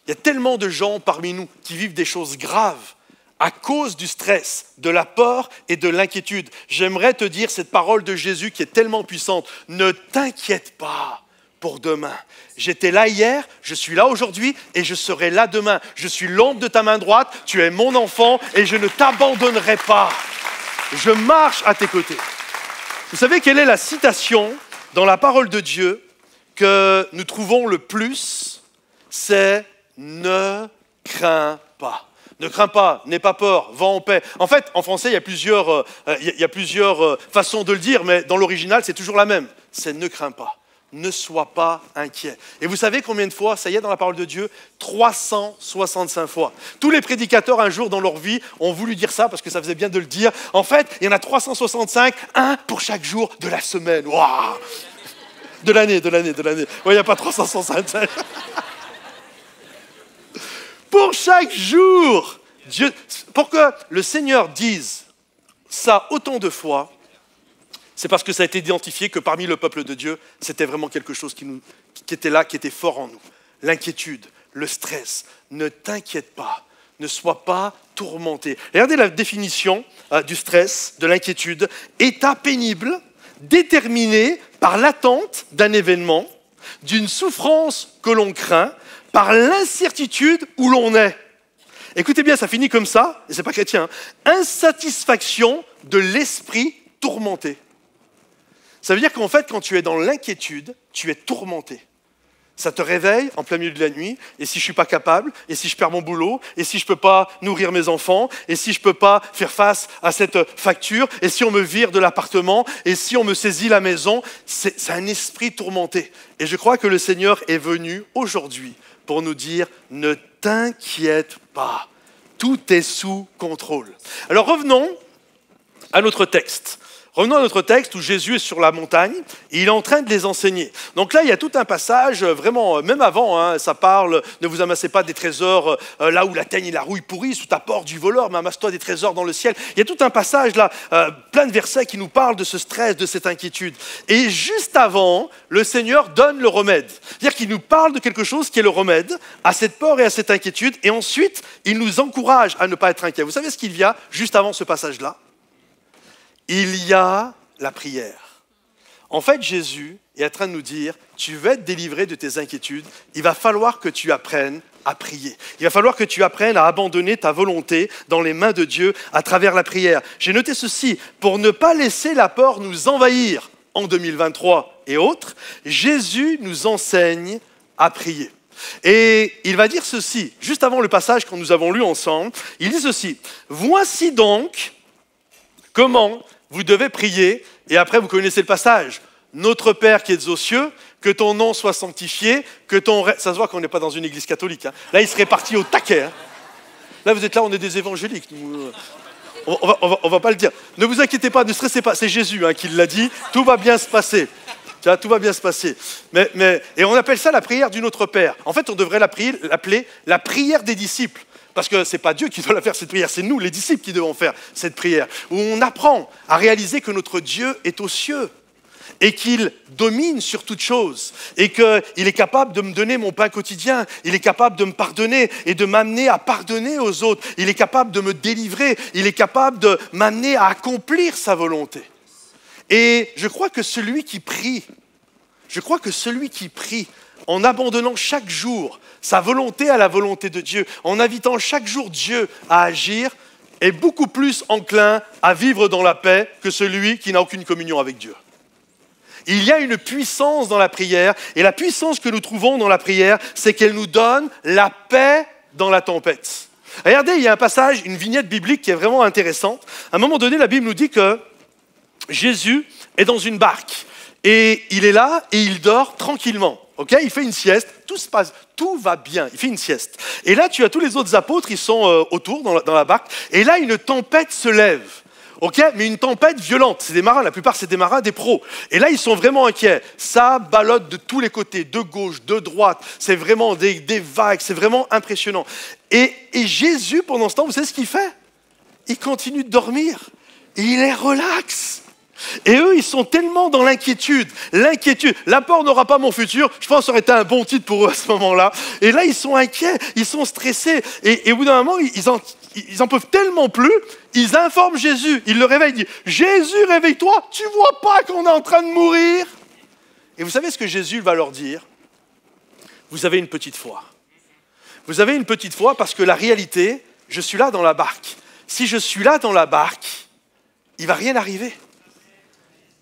Il y a tellement de gens parmi nous qui vivent des choses graves à cause du stress, de la peur et de l'inquiétude. J'aimerais te dire cette parole de Jésus qui est tellement puissante. Ne t'inquiète pas pour demain. J'étais là hier, je suis là aujourd'hui et je serai là demain. Je suis l'ombre de ta main droite, tu es mon enfant et je ne t'abandonnerai pas. Je marche à tes côtés. Vous savez quelle est la citation dans la parole de Dieu que nous trouvons le plus? C'est « ne crains pas ». Ne crains pas, n'aie pas peur, va en paix. En fait, en français, il y a plusieurs façons de le dire, mais dans l'original, c'est toujours la même. C'est « ne crains pas ». Ne sois pas inquiet. Et vous savez combien de fois, ça y est dans la parole de Dieu? 365 fois. Tous les prédicateurs un jour dans leur vie ont voulu dire ça parce que ça faisait bien de le dire. En fait, il y en a 365, un pour chaque jour de la semaine. Waouh! De l'année. Oui, il n'y a pas 365. Pour chaque jour, Dieu, pour que le Seigneur dise ça autant de fois, c'est parce que ça a été identifié que parmi le peuple de Dieu, c'était vraiment quelque chose qui était là, qui était fort en nous. L'inquiétude, le stress. Ne t'inquiète pas, ne sois pas tourmenté. Regardez la définition du stress, de l'inquiétude. État pénible, déterminé par l'attente d'un événement, d'une souffrance que l'on craint, par l'incertitude où l'on est. Écoutez bien, ça finit comme ça, et c'est pas chrétien. Insatisfaction de l'esprit tourmenté. Ça veut dire qu'en fait, quand tu es dans l'inquiétude, tu es tourmenté. ça te réveille en plein milieu de la nuit, et si je ne suis pas capable, et si je perds mon boulot, et si je ne peux pas nourrir mes enfants, et si je ne peux pas faire face à cette facture, et si on me vire de l'appartement, et si on me saisit la maison, c'est un esprit tourmenté. Et je crois que le Seigneur est venu aujourd'hui pour nous dire, ne t'inquiète pas, tout est sous contrôle. Alors revenons à notre texte. Revenons à notre texte où Jésus est sur la montagne et il est en train de les enseigner. Donc là, il y a tout un passage, vraiment, même avant, ça parle, ne vous amassez pas des trésors là où la teigne et la rouille pourrissent, sous ta porte du voleur, mais amasse-toi des trésors dans le ciel. Il y a tout un passage là, plein de versets qui nous parlent de ce stress, de cette inquiétude. Et juste avant, le Seigneur donne le remède. C'est-à-dire qu'il nous parle de quelque chose qui est le remède à cette peur et à cette inquiétude. Et ensuite, il nous encourage à ne pas être inquiets. Vous savez ce qu'il y a juste avant ce passage-là ? Il y a la prière. En fait, Jésus est en train de nous dire, tu veux être délivré de tes inquiétudes, il va falloir que tu apprennes à prier. Il va falloir que tu apprennes à abandonner ta volonté dans les mains de Dieu à travers la prière. J'ai noté ceci, pour ne pas laisser la peur nous envahir en 2023 et autres, Jésus nous enseigne à prier. Et il va dire ceci, juste avant le passage que nous avons lu ensemble, il dit ceci, voici donc comment vous devez prier, et après vous connaissez le passage. Notre Père qui es aux cieux, que ton nom soit sanctifié, que ton... Ça se voit qu'on n'est pas dans une église catholique. Hein. Là, il serait parti au taquet. Hein. Là, vous êtes là, on est des évangéliques. Nous, on va pas le dire. Ne vous inquiétez pas, ne stressez pas. C'est Jésus qui l'a dit. Tout va bien se passer. Tout va bien se passer. Et on appelle ça la prière du Notre Père. En fait, on devrait l'appeler la prière des disciples. Parce que ce n'est pas Dieu qui doit la faire, cette prière, c'est nous, les disciples, qui devons faire cette prière. Où on apprend à réaliser que notre Dieu est aux cieux et qu'il domine sur toute chose et qu'il est capable de me donner mon pain quotidien, il est capable de me pardonner et de m'amener à pardonner aux autres, il est capable de me délivrer, il est capable de m'amener à accomplir sa volonté. Et je crois que celui qui prie en abandonnant chaque jour sa volonté à la volonté de Dieu, en invitant chaque jour Dieu à agir, est beaucoup plus enclin à vivre dans la paix que celui qui n'a aucune communion avec Dieu. Il y a une puissance dans la prière, et la puissance que nous trouvons dans la prière, c'est qu'elle nous donne la paix dans la tempête. Regardez, il y a un passage, une vignette biblique qui est vraiment intéressante. À un moment donné, la Bible nous dit que Jésus est dans une barque, et il est là, et il dort tranquillement. Okay, il fait une sieste, tout se passe, tout va bien, il fait une sieste. Et là, tu as tous les autres apôtres, ils sont autour dans la barque, et là, une tempête se lève. Mais une tempête violente, c'est des marins, la plupart c'est des marins, des pros. Et là, ils sont vraiment inquiets. Ça ballotte de tous les côtés, de gauche, de droite, c'est vraiment des vagues, c'est vraiment impressionnant. Et Jésus, pendant ce temps, vous savez ce qu'il fait ? Il continue de dormir, et il est relax. Et eux, ils sont tellement dans l'inquiétude. La peur n'aura pas mon futur. Je pense que ça aurait été un bon titre pour eux à ce moment-là. Et là, ils sont inquiets, ils sont stressés. Et au bout d'un moment, ils en peuvent tellement plus. Ils informent Jésus. Ils le réveillent. Ils disent, Jésus, réveille-toi. Tu vois pas qu'on est en train de mourir? Et vous savez ce que Jésus va leur dire? Vous avez une petite foi. Vous avez une petite foi parce que la réalité, je suis là dans la barque. Si je suis là dans la barque, il ne va rien arriver.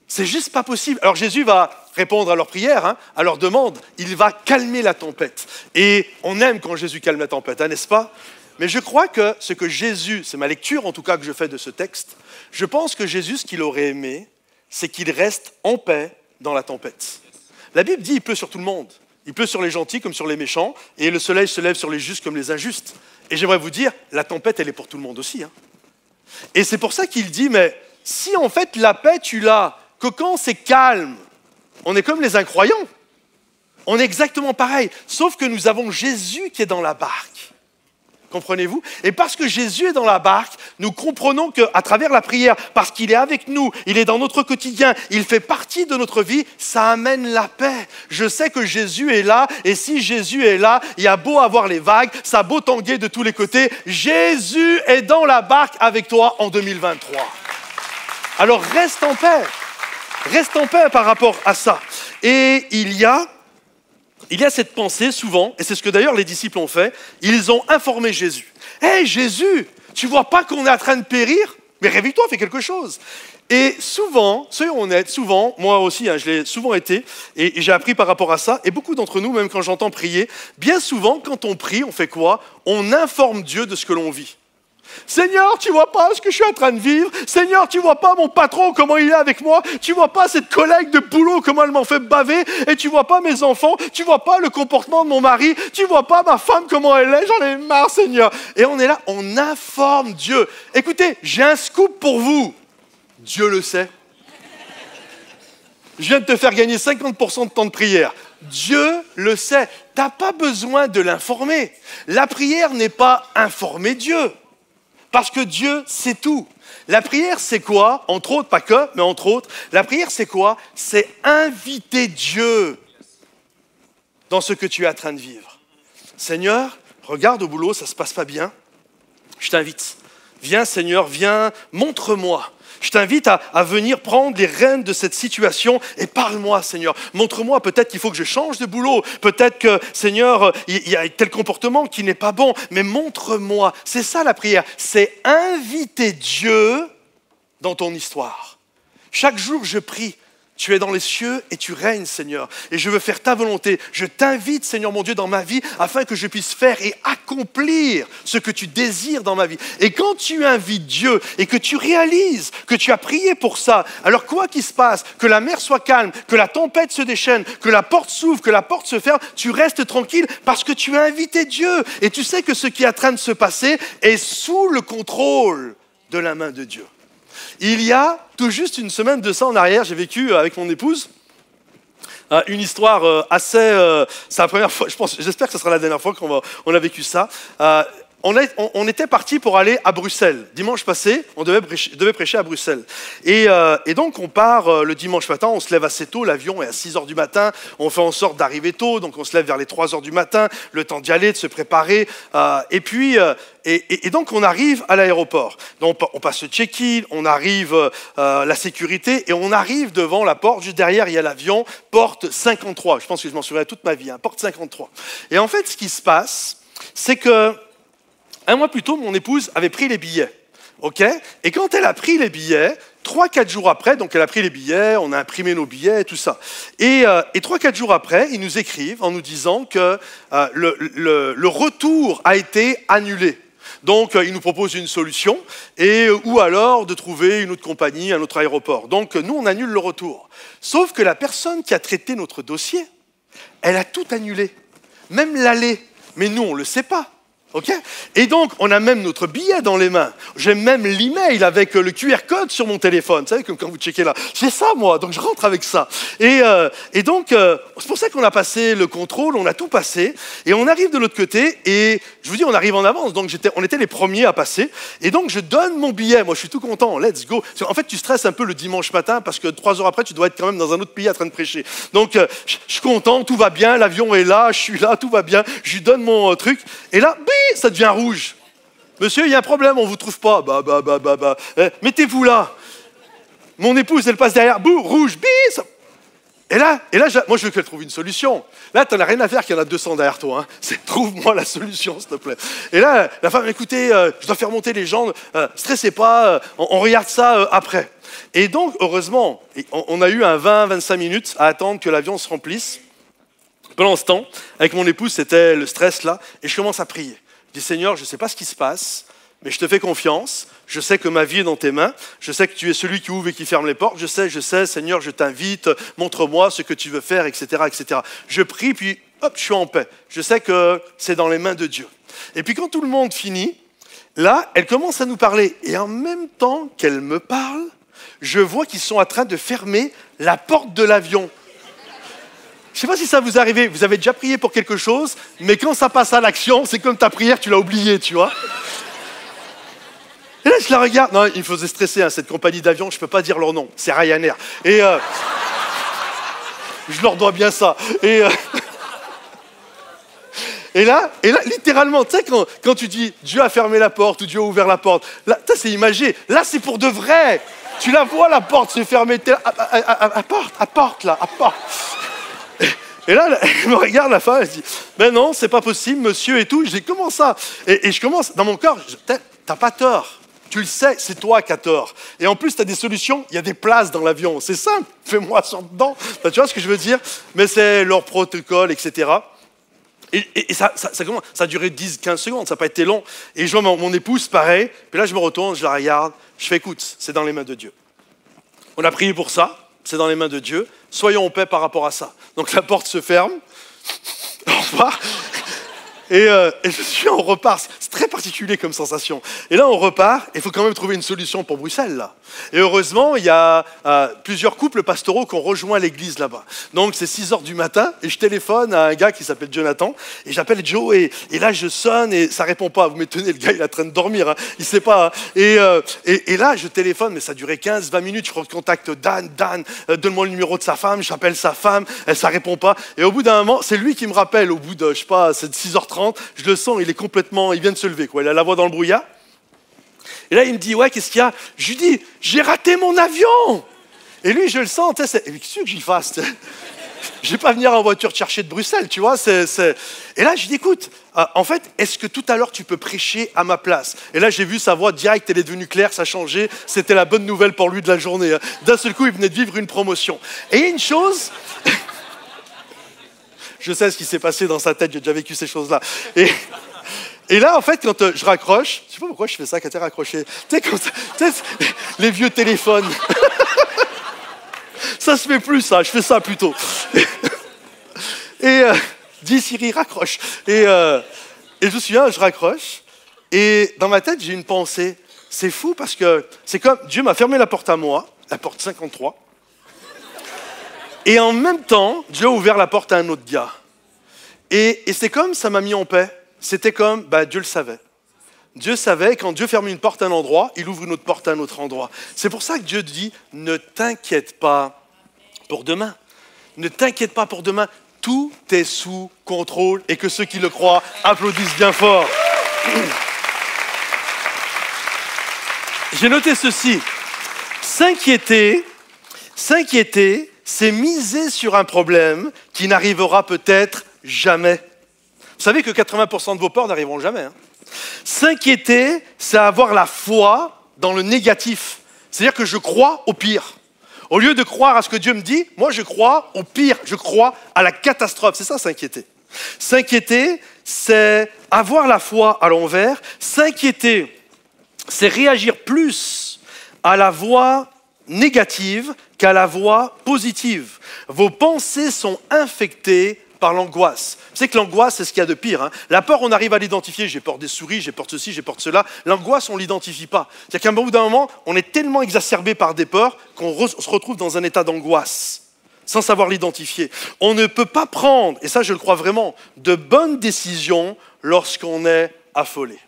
C'est juste pas possible. Alors Jésus va répondre à leur prière, à leur demande. Il va calmer la tempête. Et on aime quand Jésus calme la tempête, n'est-ce pas? Mais je crois que ce que Jésus, c'est ma lecture en tout cas que je fais de ce texte, je pense que Jésus, ce qu'il aurait aimé, c'est qu'il reste en paix dans la tempête. La Bible dit qu'il pleut sur tout le monde. Il pleut sur les gentils comme sur les méchants, et le soleil se lève sur les justes comme les injustes. Et j'aimerais vous dire, la tempête, elle est pour tout le monde aussi. Et c'est pour ça qu'il dit, mais si en fait la paix, tu l'as, que quand c'est calme, on est comme les incroyants. On est exactement pareil, sauf que nous avons Jésus qui est dans la barque. Comprenez-vous? Et parce que Jésus est dans la barque, nous comprenons qu'à travers la prière, parce qu'il est avec nous, il est dans notre quotidien, il fait partie de notre vie, ça amène la paix. Je sais que Jésus est là, et si Jésus est là, il y a beau avoir les vagues, ça a beau tanguer de tous les côtés, Jésus est dans la barque avec toi en 2023. Alors reste en paix. Reste en paix par rapport à ça. Et il y a cette pensée souvent, et c'est ce que d'ailleurs les disciples ont fait, ils ont informé Jésus. « Hey Jésus, tu vois pas qu'on est en train de périr? Mais réveille-toi, fais quelque chose. Et souvent, soyons honnêtes, souvent, moi aussi, je l'ai souvent été, et j'ai appris par rapport à ça, et beaucoup d'entre nous, même quand j'entends prier, bien souvent, quand on prie, on fait quoi? On informe Dieu de ce que l'on vit. Seigneur, tu vois pas ce que je suis en train de vivre? Seigneur, tu vois pas mon patron, comment il est avec moi? Tu vois pas cette collègue de boulot, comment elle m'en fait baver? Et tu vois pas mes enfants? Tu vois pas le comportement de mon mari? Tu vois pas ma femme, comment elle est? J'en ai marre, Seigneur. Et on est là, on informe Dieu. Écoutez, j'ai un scoop pour vous. Dieu le sait. Je viens de te faire gagner 50% de temps de prière. Dieu le sait. Tu n'as pas besoin de l'informer. La prière n'est pas informer Dieu. Parce que Dieu sait tout. La prière, c'est quoi? Entre autres, pas que, mais entre autres, la prière, c'est quoi? C'est inviter Dieu dans ce que tu es en train de vivre. Seigneur, regarde au boulot, ça ne se passe pas bien. Je t'invite. Viens, Seigneur, viens, montre-moi. Je t'invite à venir prendre les rênes de cette situation et parle-moi, Seigneur. Montre-moi, peut-être qu'il faut que je change de boulot. Peut-être que, Seigneur, il y a tel comportement qui n'est pas bon. Mais montre-moi. C'est ça la prière. C'est inviter Dieu dans ton histoire. Chaque jour, je prie. Tu es dans les cieux et tu règnes, Seigneur. Et je veux faire ta volonté. Je t'invite, Seigneur mon Dieu, dans ma vie afin que je puisse faire et accomplir ce que tu désires dans ma vie. Et quand tu invites Dieu et que tu réalises que tu as prié pour ça, alors quoi qu'il se passe, que la mer soit calme, que la tempête se déchaîne, que la porte s'ouvre, que la porte se ferme, tu restes tranquille parce que tu as invité Dieu. Et tu sais que ce qui est en train de se passer est sous le contrôle de la main de Dieu. Il y a tout juste une semaine de ça en arrière, j'ai vécu avec mon épouse une histoire assez... c'est la première fois, j'espère que ce sera la dernière fois qu'on a vécu ça. On était partis pour aller à Bruxelles. Dimanche passé, on devait prêcher à Bruxelles. Et donc, on part le dimanche matin, on se lève assez tôt, l'avion est à 6 h du matin, on fait en sorte d'arriver tôt, donc on se lève vers les 3 h du matin, le temps d'y aller, de se préparer. Et donc, on arrive à l'aéroport. Donc, on passe le check-in, on arrive la sécurité, et on arrive devant la porte, juste derrière, il y a l'avion, porte 53. Je pense que je m'en souviens toute ma vie, porte 53. Et en fait, ce qui se passe, c'est que un mois plus tôt, mon épouse avait pris les billets. Okay, et quand elle a pris les billets, 3-4 jours après, donc elle a pris les billets, on a imprimé nos billets, tout ça. Et 3-4 jours après, ils nous écrivent en nous disant que le retour a été annulé. Donc, ils nous proposent une solution, ou alors de trouver une autre compagnie, un autre aéroport. Donc, nous, on annule le retour. Sauf que la personne qui a traité notre dossier, elle a tout annulé, même l'aller. Mais nous, on ne le sait pas. Okay, et donc, on a même notre billet dans les mains. J'ai même l'email avec le QR code sur mon téléphone. Vous savez, comme quand vous checkez là. J'ai ça, moi, donc je rentre avec ça. Et donc, c'est pour ça qu'on a passé le contrôle, on a tout passé. Et on arrive de l'autre côté, et je vous dis, on arrive en avance. Donc, on était les premiers à passer. Et donc, je donne mon billet. Moi, je suis tout content. Let's go. En fait, tu stresses un peu le dimanche matin parce que 3 heures après, tu dois être quand même dans un autre pays en train de prêcher. Donc, je suis content, tout va bien. L'avion est là, je suis là, tout va bien. Je lui donne mon truc. Et là, ça devient rouge. Monsieur, il y a un problème, on ne vous trouve pas. Mettez-vous là. Mon épouse, elle passe derrière. Bouh, rouge, bis. Et là, moi, je veux qu'elle trouve une solution. Là, tu n'en as rien à faire qu'il y en a 200 derrière toi. Trouve-moi la solution, s'il te plaît. Et là, la femme, écoutez, je dois faire monter les gens. Stressez pas, on regarde ça après. Et donc, heureusement, on a eu un 20-25 minutes à attendre que l'avion se remplisse. Pendant ce temps, avec mon épouse, c'était le stress là. Et je commence à prier. Je dis, Seigneur, je ne sais pas ce qui se passe, mais je te fais confiance. Je sais que ma vie est dans tes mains. Je sais que tu es celui qui ouvre et qui ferme les portes. Je sais, Seigneur, je t'invite. Montre-moi ce que tu veux faire, etc., etc. Je prie, puis hop, je suis en paix. Je sais que c'est dans les mains de Dieu. Et puis quand tout le monde finit, là, elle commence à nous parler. Et en même temps qu'elle me parle, je vois qu'ils sont en train de fermer la porte de l'avion. Je ne sais pas si ça vous arrive, vous avez déjà prié pour quelque chose, mais quand ça passe à l'action, c'est comme ta prière, tu l'as oubliée, tu vois. Et là, je la regarde. Non, il me faisait stresser, cette compagnie d'avion, je ne peux pas dire leur nom, c'est Ryanair. Et je leur dois bien ça. Et là, littéralement, tu sais, quand tu dis Dieu a fermé la porte ou Dieu a ouvert la porte, là, c'est imagé. Là, c'est pour de vrai. Tu la vois, la porte se fermer. À porte, là. Et là, elle me regarde, la femme, elle dit « Ben non, c'est pas possible, monsieur et tout. » Je dis « Comment ça ?» Et je commence, dans mon corps, « T'as pas tort. Tu le sais, c'est toi qui as tort. Et en plus, tu as des solutions, il y a des places dans l'avion. C'est simple, fais-moi sur dedans. Enfin, tu vois ce que je veux dire? Mais c'est leur protocole, etc. Et ça a duré 10-15 secondes, ça n'a pas été long. Et je vois mon épouse, pareil. Puis là, je me retourne, je la regarde. Je fais, écoute, c'est dans les mains de Dieu. On a prié pour ça, c'est dans les mains de Dieu. Soyons en paix par rapport à ça. Donc la porte se ferme. On repart. Et on repart. C'est très particulier comme sensation. Et là, on repart. Il faut quand même trouver une solution pour Bruxelles, là. Et heureusement, il y a plusieurs couples pastoraux qui ont rejoint l'église là-bas. Donc, c'est 6h du matin. Et je téléphone à un gars qui s'appelle Jonathan. Et j'appelle Joe. Et là, je sonne et ça répond pas. Vous m'étonnez, le gars, il est en train de dormir. Hein. Il sait pas. Hein. Et là, je téléphone, mais ça durait 15-20 minutes. Je recontacte Dan. Donne-moi le numéro de sa femme. J'appelle sa femme. Ça répond pas. Et au bout d'un moment, c'est lui qui me rappelle. Au bout de, je sais pas, c'est 6h30. Je le sens, il vient de se lever, quoi. Il a la voix dans le brouillard. Et là, il me dit, ouais, qu'est-ce qu'il y a? Je lui dis, j'ai raté mon avion. Et lui, je le sens, tu sais, qu'est-ce que j'y fasse? Je vais pas venir en voiture te chercher de Bruxelles, tu vois. Et là, je lui dis, écoute, en fait, est-ce que tout à l'heure, tu peux prêcher à ma place? Et là, j'ai vu sa voix directe, elle est devenue claire, ça a changé. C'était la bonne nouvelle pour lui de la journée. Hein. D'un seul coup, il venait de vivre une promotion. Et une chose... Je sais ce qui s'est passé dans sa tête, j'ai déjà vécu ces choses-là. Et là, en fait, quand je raccroche, je sais pas pourquoi je fais ça quand tu es raccroché. Tu sais, les vieux téléphones. Ça se fait plus, ça, je fais ça plutôt. Et dis Siri, raccroche. Et je me souviens, je raccroche. Et dans ma tête, j'ai une pensée. C'est fou parce que c'est comme Dieu m'a fermé la porte à moi, la porte 53. Et en même temps, Dieu a ouvert la porte à un autre gars. Et c'est comme ça m'a mis en paix. C'était comme, Dieu le savait. Dieu savait, quand Dieu ferme une porte à un endroit, il ouvre une autre porte à un autre endroit. C'est pour ça que Dieu dit, ne t'inquiète pas pour demain. Ne t'inquiète pas pour demain. Tout est sous contrôle et que ceux qui le croient applaudissent bien fort. J'ai noté ceci. S'inquiéter, c'est miser sur un problème qui n'arrivera peut-être jamais. Vous savez que 80% de vos peurs n'arriveront jamais. Hein. S'inquiéter, c'est avoir la foi dans le négatif. C'est-à-dire que je crois au pire. Au lieu de croire à ce que Dieu me dit, moi je crois au pire, je crois à la catastrophe. C'est ça, s'inquiéter. S'inquiéter, c'est avoir la foi à l'envers. S'inquiéter, c'est réagir plus à la voix négative qu'à la voix positive. Vos pensées sont infectées par l'angoisse. Vous savez que l'angoisse, c'est ce qu'il y a de pire. Hein. La peur, on arrive à l'identifier. J'ai peur des souris, j'ai peur de ceci, j'ai peur de cela. L'angoisse, on ne l'identifie pas. C'est-à-dire qu'à un bout d'un moment, on est tellement exacerbé par des peurs qu'on se retrouve dans un état d'angoisse, sans savoir l'identifier. On ne peut pas prendre, et ça je le crois vraiment, de bonnes décisions lorsqu'on est affolé.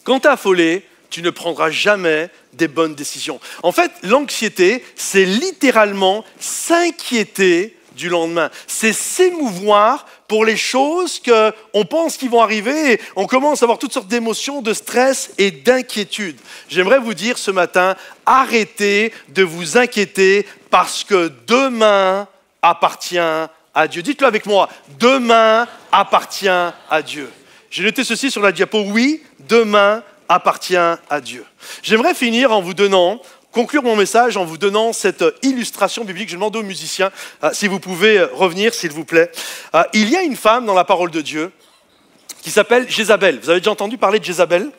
Quand tu es affolé, tu ne prendras jamais des bonnes décisions. En fait, l'anxiété, c'est littéralement s'inquiéter du lendemain. C'est s'émouvoir pour les choses qu'on pense qu'ils vont arriver et on commence à avoir toutes sortes d'émotions, de stress et d'inquiétude. J'aimerais vous dire ce matin, arrêtez de vous inquiéter parce que demain appartient à Dieu. Dites-le avec moi, demain appartient à Dieu. J'ai noté ceci sur la diapo, oui, demain appartient à Dieu. J'aimerais finir en vous conclure mon message en vous donnant cette illustration biblique. Je demande aux musiciens si vous pouvez revenir, s'il vous plaît. Il y a une femme dans la parole de Dieu qui s'appelle Jézabel. Vous avez déjà entendu parler de Jézabel?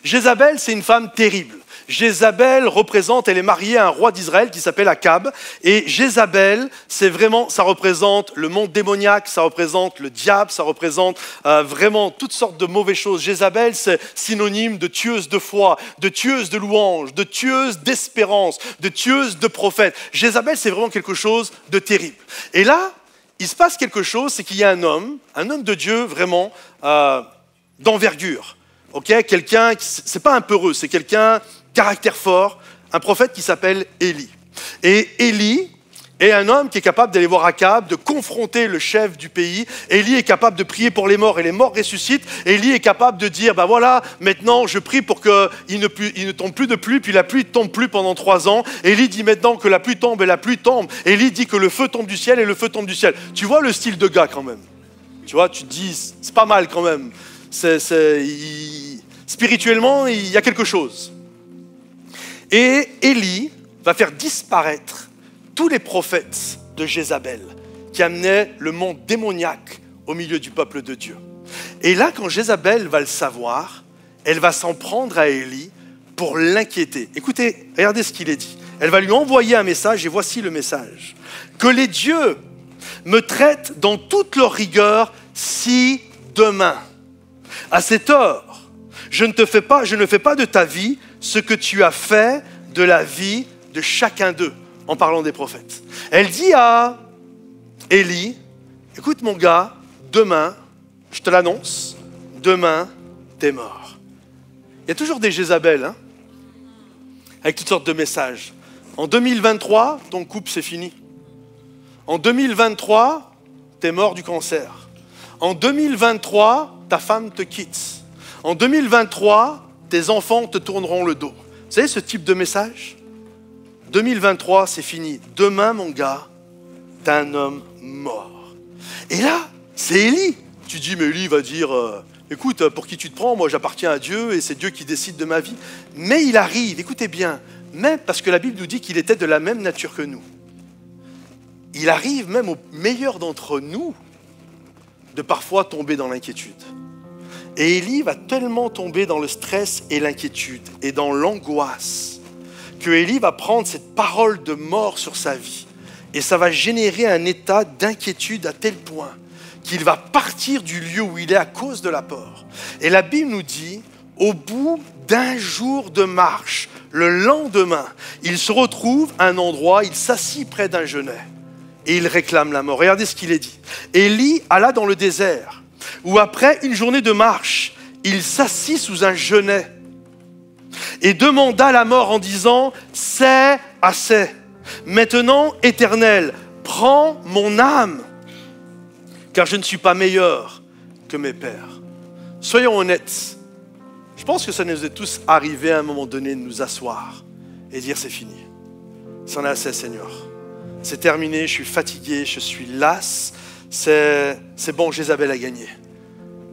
Jézabel, c'est une femme terrible. Jézabel représente, elle est mariée à un roi d'Israël qui s'appelle Akab. Et Jézabel, ça représente le monde démoniaque, ça représente le diable, ça représente vraiment toutes sortes de mauvaises choses. Jézabel, c'est synonyme de tueuse de foi, de tueuse de louange, de tueuse d'espérance, de tueuse de prophète. Jézabel, c'est vraiment quelque chose de terrible. Et là, il se passe quelque chose, c'est qu'il y a un homme de Dieu vraiment d'envergure. Okay, quelqu'un, c'est pas un peureux, c'est quelqu'un caractère fort, un prophète qui s'appelle Élie. Et Élie est un homme qui est capable d'aller voir Akab, de confronter le chef du pays. Élie est capable de prier pour les morts et les morts ressuscitent. Élie est capable de dire, voilà, maintenant je prie pour qu'il ne tombe plus de pluie, puis la pluie ne tombe plus pendant 3 ans. Élie dit maintenant que la pluie tombe et la pluie tombe. Élie dit que le feu tombe du ciel et le feu tombe du ciel. Tu vois le style de gars quand même. Tu vois, tu te dis, c'est pas mal quand même. Spirituellement, il y a quelque chose. Et Élie va faire disparaître tous les prophètes de Jézabel qui amenaient le monde démoniaque au milieu du peuple de Dieu. Et là, quand Jézabel va le savoir, elle va s'en prendre à Élie pour l'inquiéter. Écoutez, regardez ce qu'il est dit. Elle va lui envoyer un message et voici le message. Que les dieux me traitent dans toute leur rigueur si demain, à cette heure, je ne fais pas de ta vie ce que tu as fait de la vie de chacun d'eux, en parlant des prophètes. Elle dit à Élie, écoute mon gars, demain, je te l'annonce, demain, t'es mort. Il y a toujours des Jézabel, hein, avec toutes sortes de messages. En 2023, ton couple, c'est fini. En 2023, t'es mort du cancer. En 2023, ta femme te quitte. En 2023, tes enfants te tourneront le dos. Vous savez ce type de message? 2023, c'est fini. Demain, mon gars, t'es un homme mort. Et là, c'est Élie. Tu dis, mais Élie va dire, écoute, pour qui tu te prends? Moi, j'appartiens à Dieu et c'est Dieu qui décide de ma vie. Mais il arrive, écoutez bien, même parce que la Bible nous dit qu'il était de la même nature que nous. Il arrive même aux meilleurs d'entre nous de parfois tomber dans l'inquiétude. Et Élie va tellement tomber dans le stress et l'inquiétude et dans l'angoisse que Élie va prendre cette parole de mort sur sa vie et ça va générer un état d'inquiétude à tel point qu'il va partir du lieu où il est à cause de la peur. Et la Bible nous dit, au bout d'un jour de marche, le lendemain, il se retrouve à un endroit, il s'assit près d'un genêt et il réclame la mort. Regardez ce qu'il est dit. Élie alla dans le désert, où après une journée de marche, il s'assit sous un genêt et demanda la mort en disant « C'est assez. Maintenant, Éternel, prends mon âme, car je ne suis pas meilleur que mes pères. » Soyons honnêtes, je pense que ça nous est tous arrivé à un moment donné de nous asseoir et dire « C'est fini. C'en est assez, Seigneur. C'est terminé, je suis fatigué, je suis las. C'est bon, Jézabel a gagné.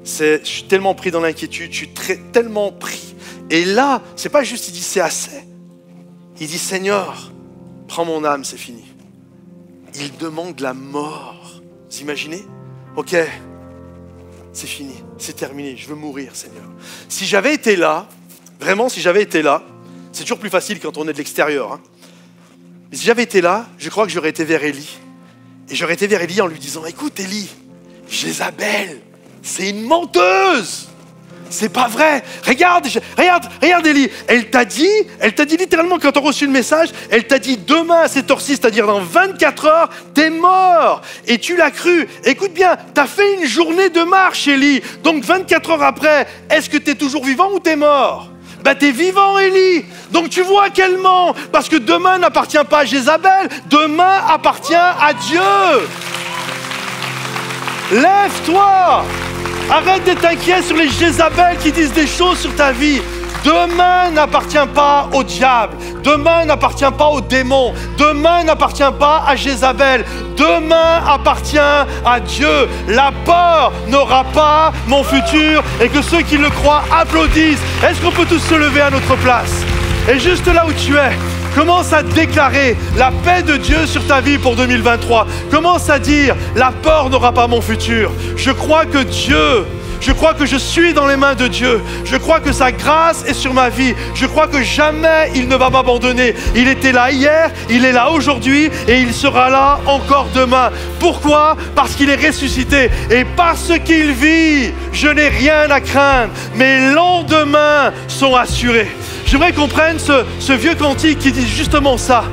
Je suis tellement pris dans l'inquiétude, je suis tellement pris. » Et là, c'est pas juste, il dit c'est assez. Il dit Seigneur, prends mon âme, c'est fini. Il demande la mort. Vous imaginez? Ok, c'est fini, c'est terminé, je veux mourir, Seigneur. Si j'avais été là, vraiment si j'avais été là, c'est toujours plus facile quand on est de l'extérieur, hein. Mais si j'avais été là, je crois que j'aurais été vers Élie. Et j'aurais été vers Élie en lui disant, écoute Élie, Jézabel, c'est une menteuse. C'est pas vrai. Regarde Élie. Elle t'a dit littéralement quand tu as reçu le message, elle t'a dit demain à cette heure-ci, c'est-à-dire dans 24 heures, t'es mort. Et tu l'as cru. Écoute bien, t'as fait une journée de marche, Élie. Donc 24 heures après, est-ce que t'es toujours vivant ou t'es mort? Ben t'es vivant, Élie. Donc tu vois qu'elle ment. Parce que demain n'appartient pas à Jézabel. Demain appartient à Dieu. Lève-toi. Arrête d'être inquiet sur les Jézabel qui disent des choses sur ta vie. Demain n'appartient pas au diable. Demain n'appartient pas aux démons. Demain n'appartient pas à Jézabel. Demain appartient à Dieu. La peur n'aura pas mon futur et que ceux qui le croient applaudissent. Est-ce qu'on peut tous se lever à notre place? Et juste là où tu es, commence à déclarer la paix de Dieu sur ta vie pour 2023. Commence à dire, la peur n'aura pas mon futur. Je crois que je suis dans les mains de Dieu. Je crois que sa grâce est sur ma vie. Je crois que jamais il ne va m'abandonner. Il était là hier, il est là aujourd'hui et il sera là encore demain. Pourquoi? Parce qu'il est ressuscité. Et parce qu'il vit, je n'ai rien à craindre. Mes lendemains sont assurés. J'aimerais qu'on prenne ce vieux cantique qui dit justement ça.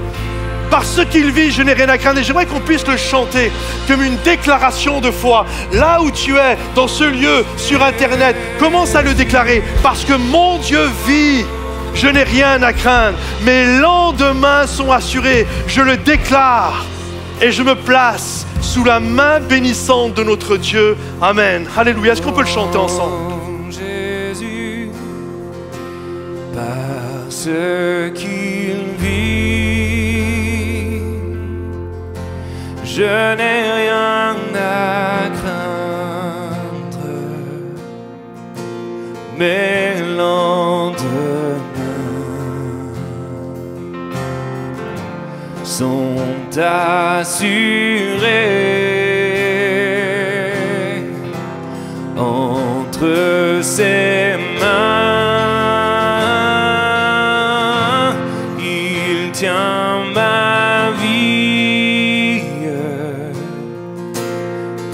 Parce qu'il vit, je n'ai rien à craindre. Et j'aimerais qu'on puisse le chanter comme une déclaration de foi. Là où tu es, dans ce lieu, sur Internet, commence à le déclarer. Parce que mon Dieu vit, je n'ai rien à craindre. Mes lendemains sont assurés. Je le déclare et je me place sous la main bénissante de notre Dieu. Amen. Alléluia. Est-ce qu'on peut le chanter ensemble? Jésus, parce qu'il vit, je n'ai rien à craindre. Mais lendemains sont assurés entre ses mains. Il tient ma vie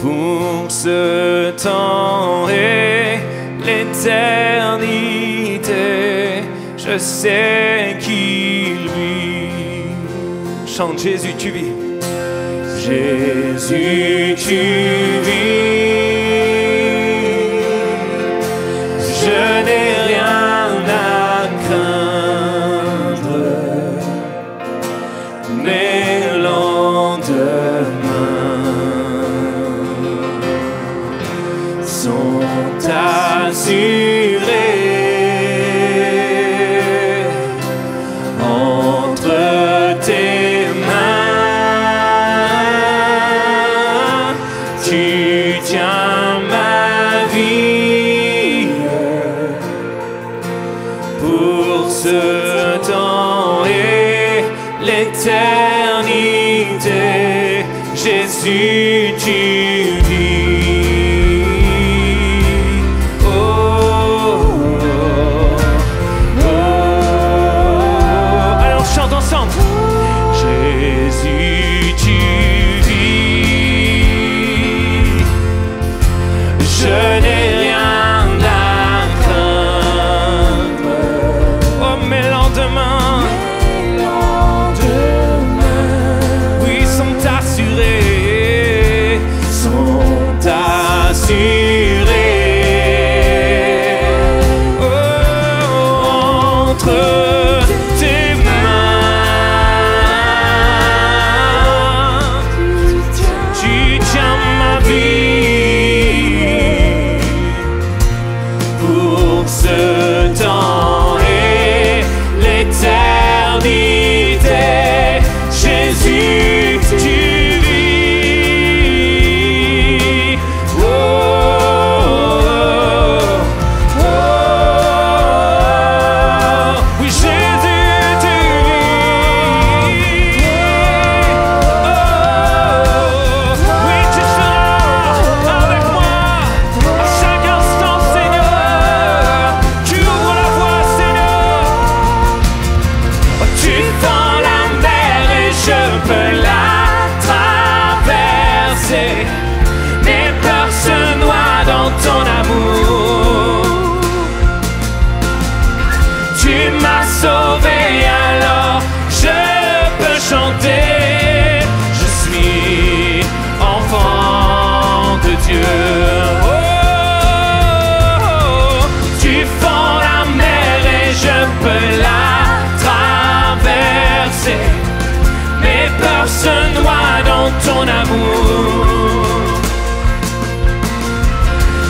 pour ce temps et l'éternité. Je sais qu'il vit. Chante Jésus, tu vis. Jésus, tu vis. Je n'ai rien à craindre. Mes lendemains sont assurés entre tes mains. Tu tiens ma vie pour ce temps et l'éternité. Jésus, tu vis. Oh, oh, oh. Allez, on chante ensemble. Jésus, tu vis. Je n'ai rien à craindre. Oh, mes lendemains, oui, sont assurés, sont assurés. Oh, entre tes mains, tu tiens ma vie pour ce temps et l'éternité. Jésus, tu vis. Oh, oh, oh. Oui, Jésus, tu vis. Oh, oui, tu seras avec moi à chaque instant, Seigneur. Tu ouvres la voie, Seigneur. Oh, tu fends la mer et je peux la traverser. Mes peurs se noient dans ton amour. Tu m'as sauvé, alors je peux chanter. Je suis enfant de Dieu. Oh, tu fends la mer et je peux la traverser. Mes peurs se noient dans ton amour.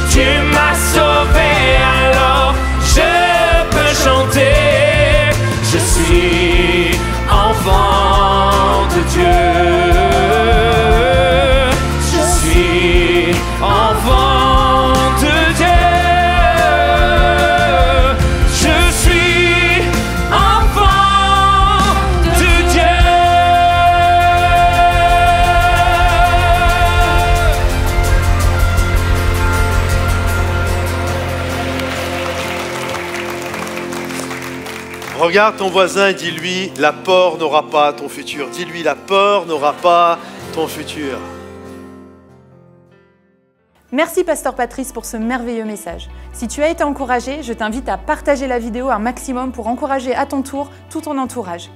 Tu m'as sauvé, alors je peux chanter. Je suis enfant de Dieu. Je suis enfant de Dieu. Je suis enfant de Dieu. Regarde ton voisin et dis-lui, la peur n'aura pas ton futur. Dis-lui, la peur n'aura pas ton futur. Merci Pasteur Patrice pour ce merveilleux message. Si tu as été encouragé, je t'invite à partager la vidéo un maximum pour encourager à ton tour tout ton entourage.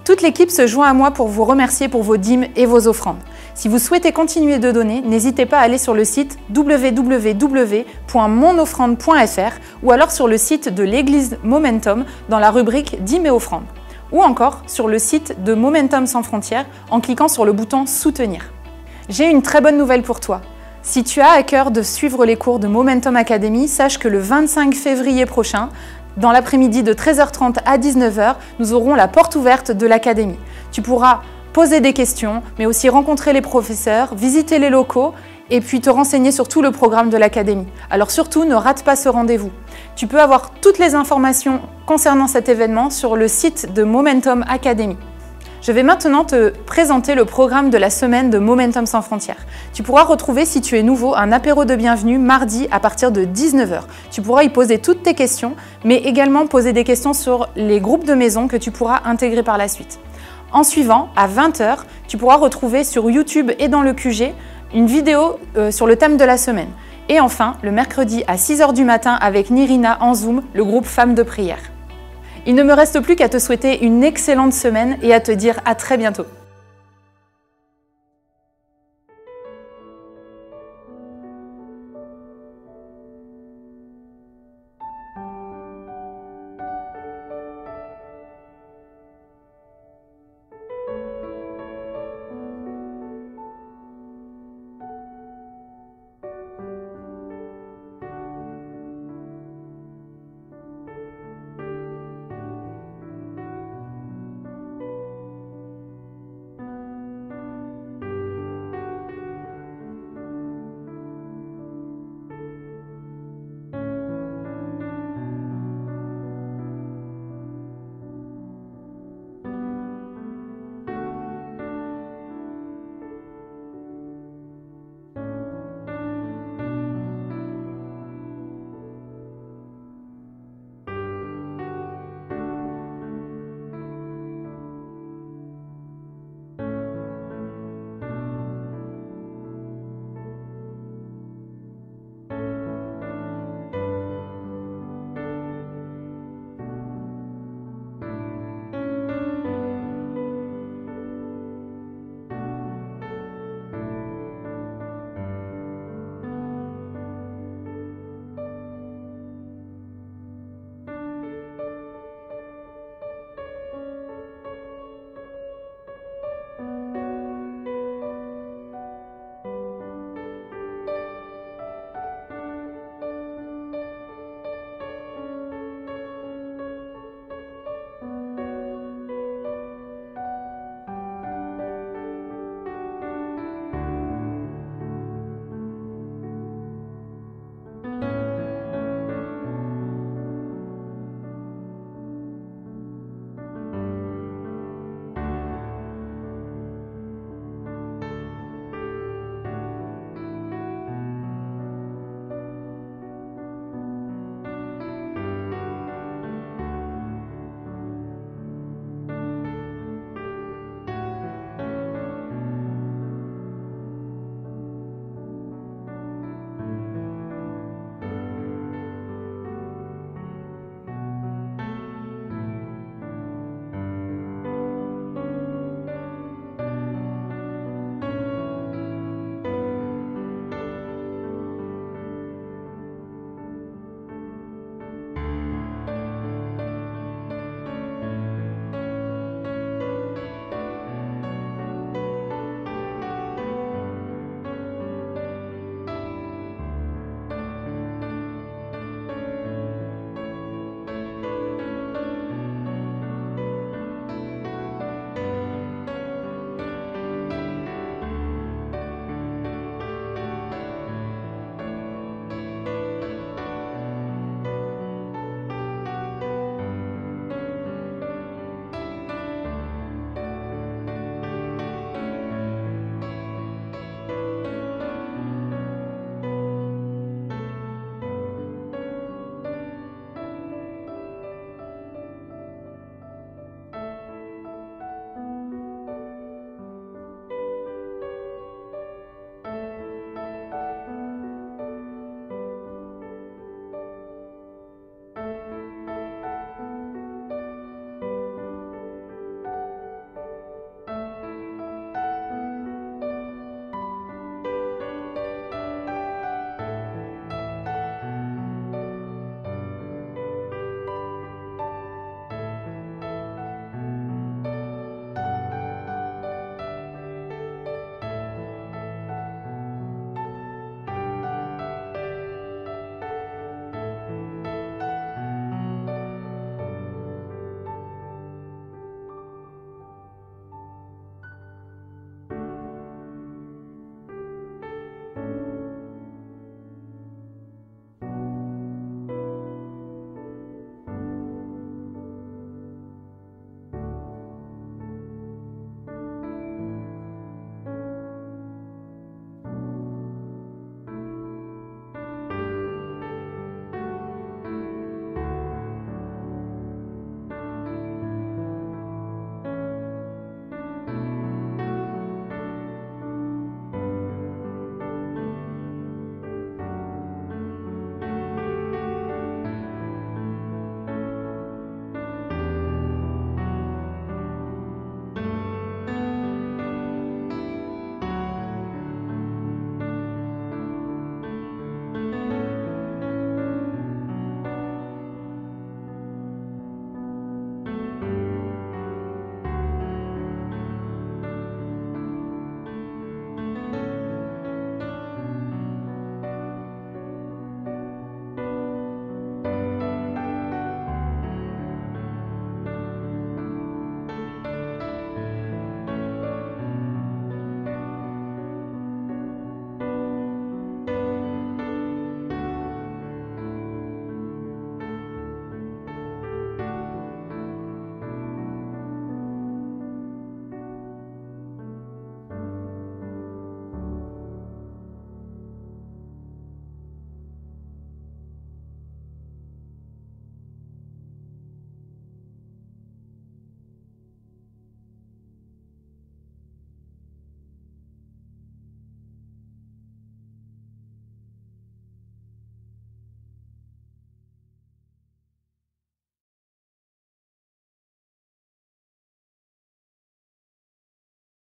Toute l'équipe se joint à moi pour vous remercier pour vos dîmes et vos offrandes. Si vous souhaitez continuer de donner, n'hésitez pas à aller sur le site www.monoffrande.fr ou alors sur le site de l'église Momentum dans la rubrique dîmes et offrandes. Ou encore sur le site de Momentum Sans Frontières en cliquant sur le bouton Soutenir. J'ai une très bonne nouvelle pour toi. Si tu as à cœur de suivre les cours de Momentum Academy, sache que le 25 février prochain, dans l'après-midi de 13h30 à 19h, nous aurons la porte ouverte de l'académie. Tu pourras poser des questions, mais aussi rencontrer les professeurs, visiter les locaux et puis te renseigner sur tout le programme de l'Académie. Alors surtout, ne rate pas ce rendez-vous. Tu peux avoir toutes les informations concernant cet événement sur le site de Momentum Academy. Je vais maintenant te présenter le programme de la semaine de Momentum Sans Frontières. Tu pourras retrouver, si tu es nouveau, un apéro de bienvenue mardi à partir de 19 h. Tu pourras y poser toutes tes questions, mais également poser des questions sur les groupes de maison que tu pourras intégrer par la suite. En suivant, à 20 h, tu pourras retrouver sur YouTube et dans le QG une vidéo sur le thème de la semaine. Et enfin, le mercredi à 6 h du matin avec Nirina en Zoom, le groupe Femmes de prière. Il ne me reste plus qu'à te souhaiter une excellente semaine et à te dire à très bientôt.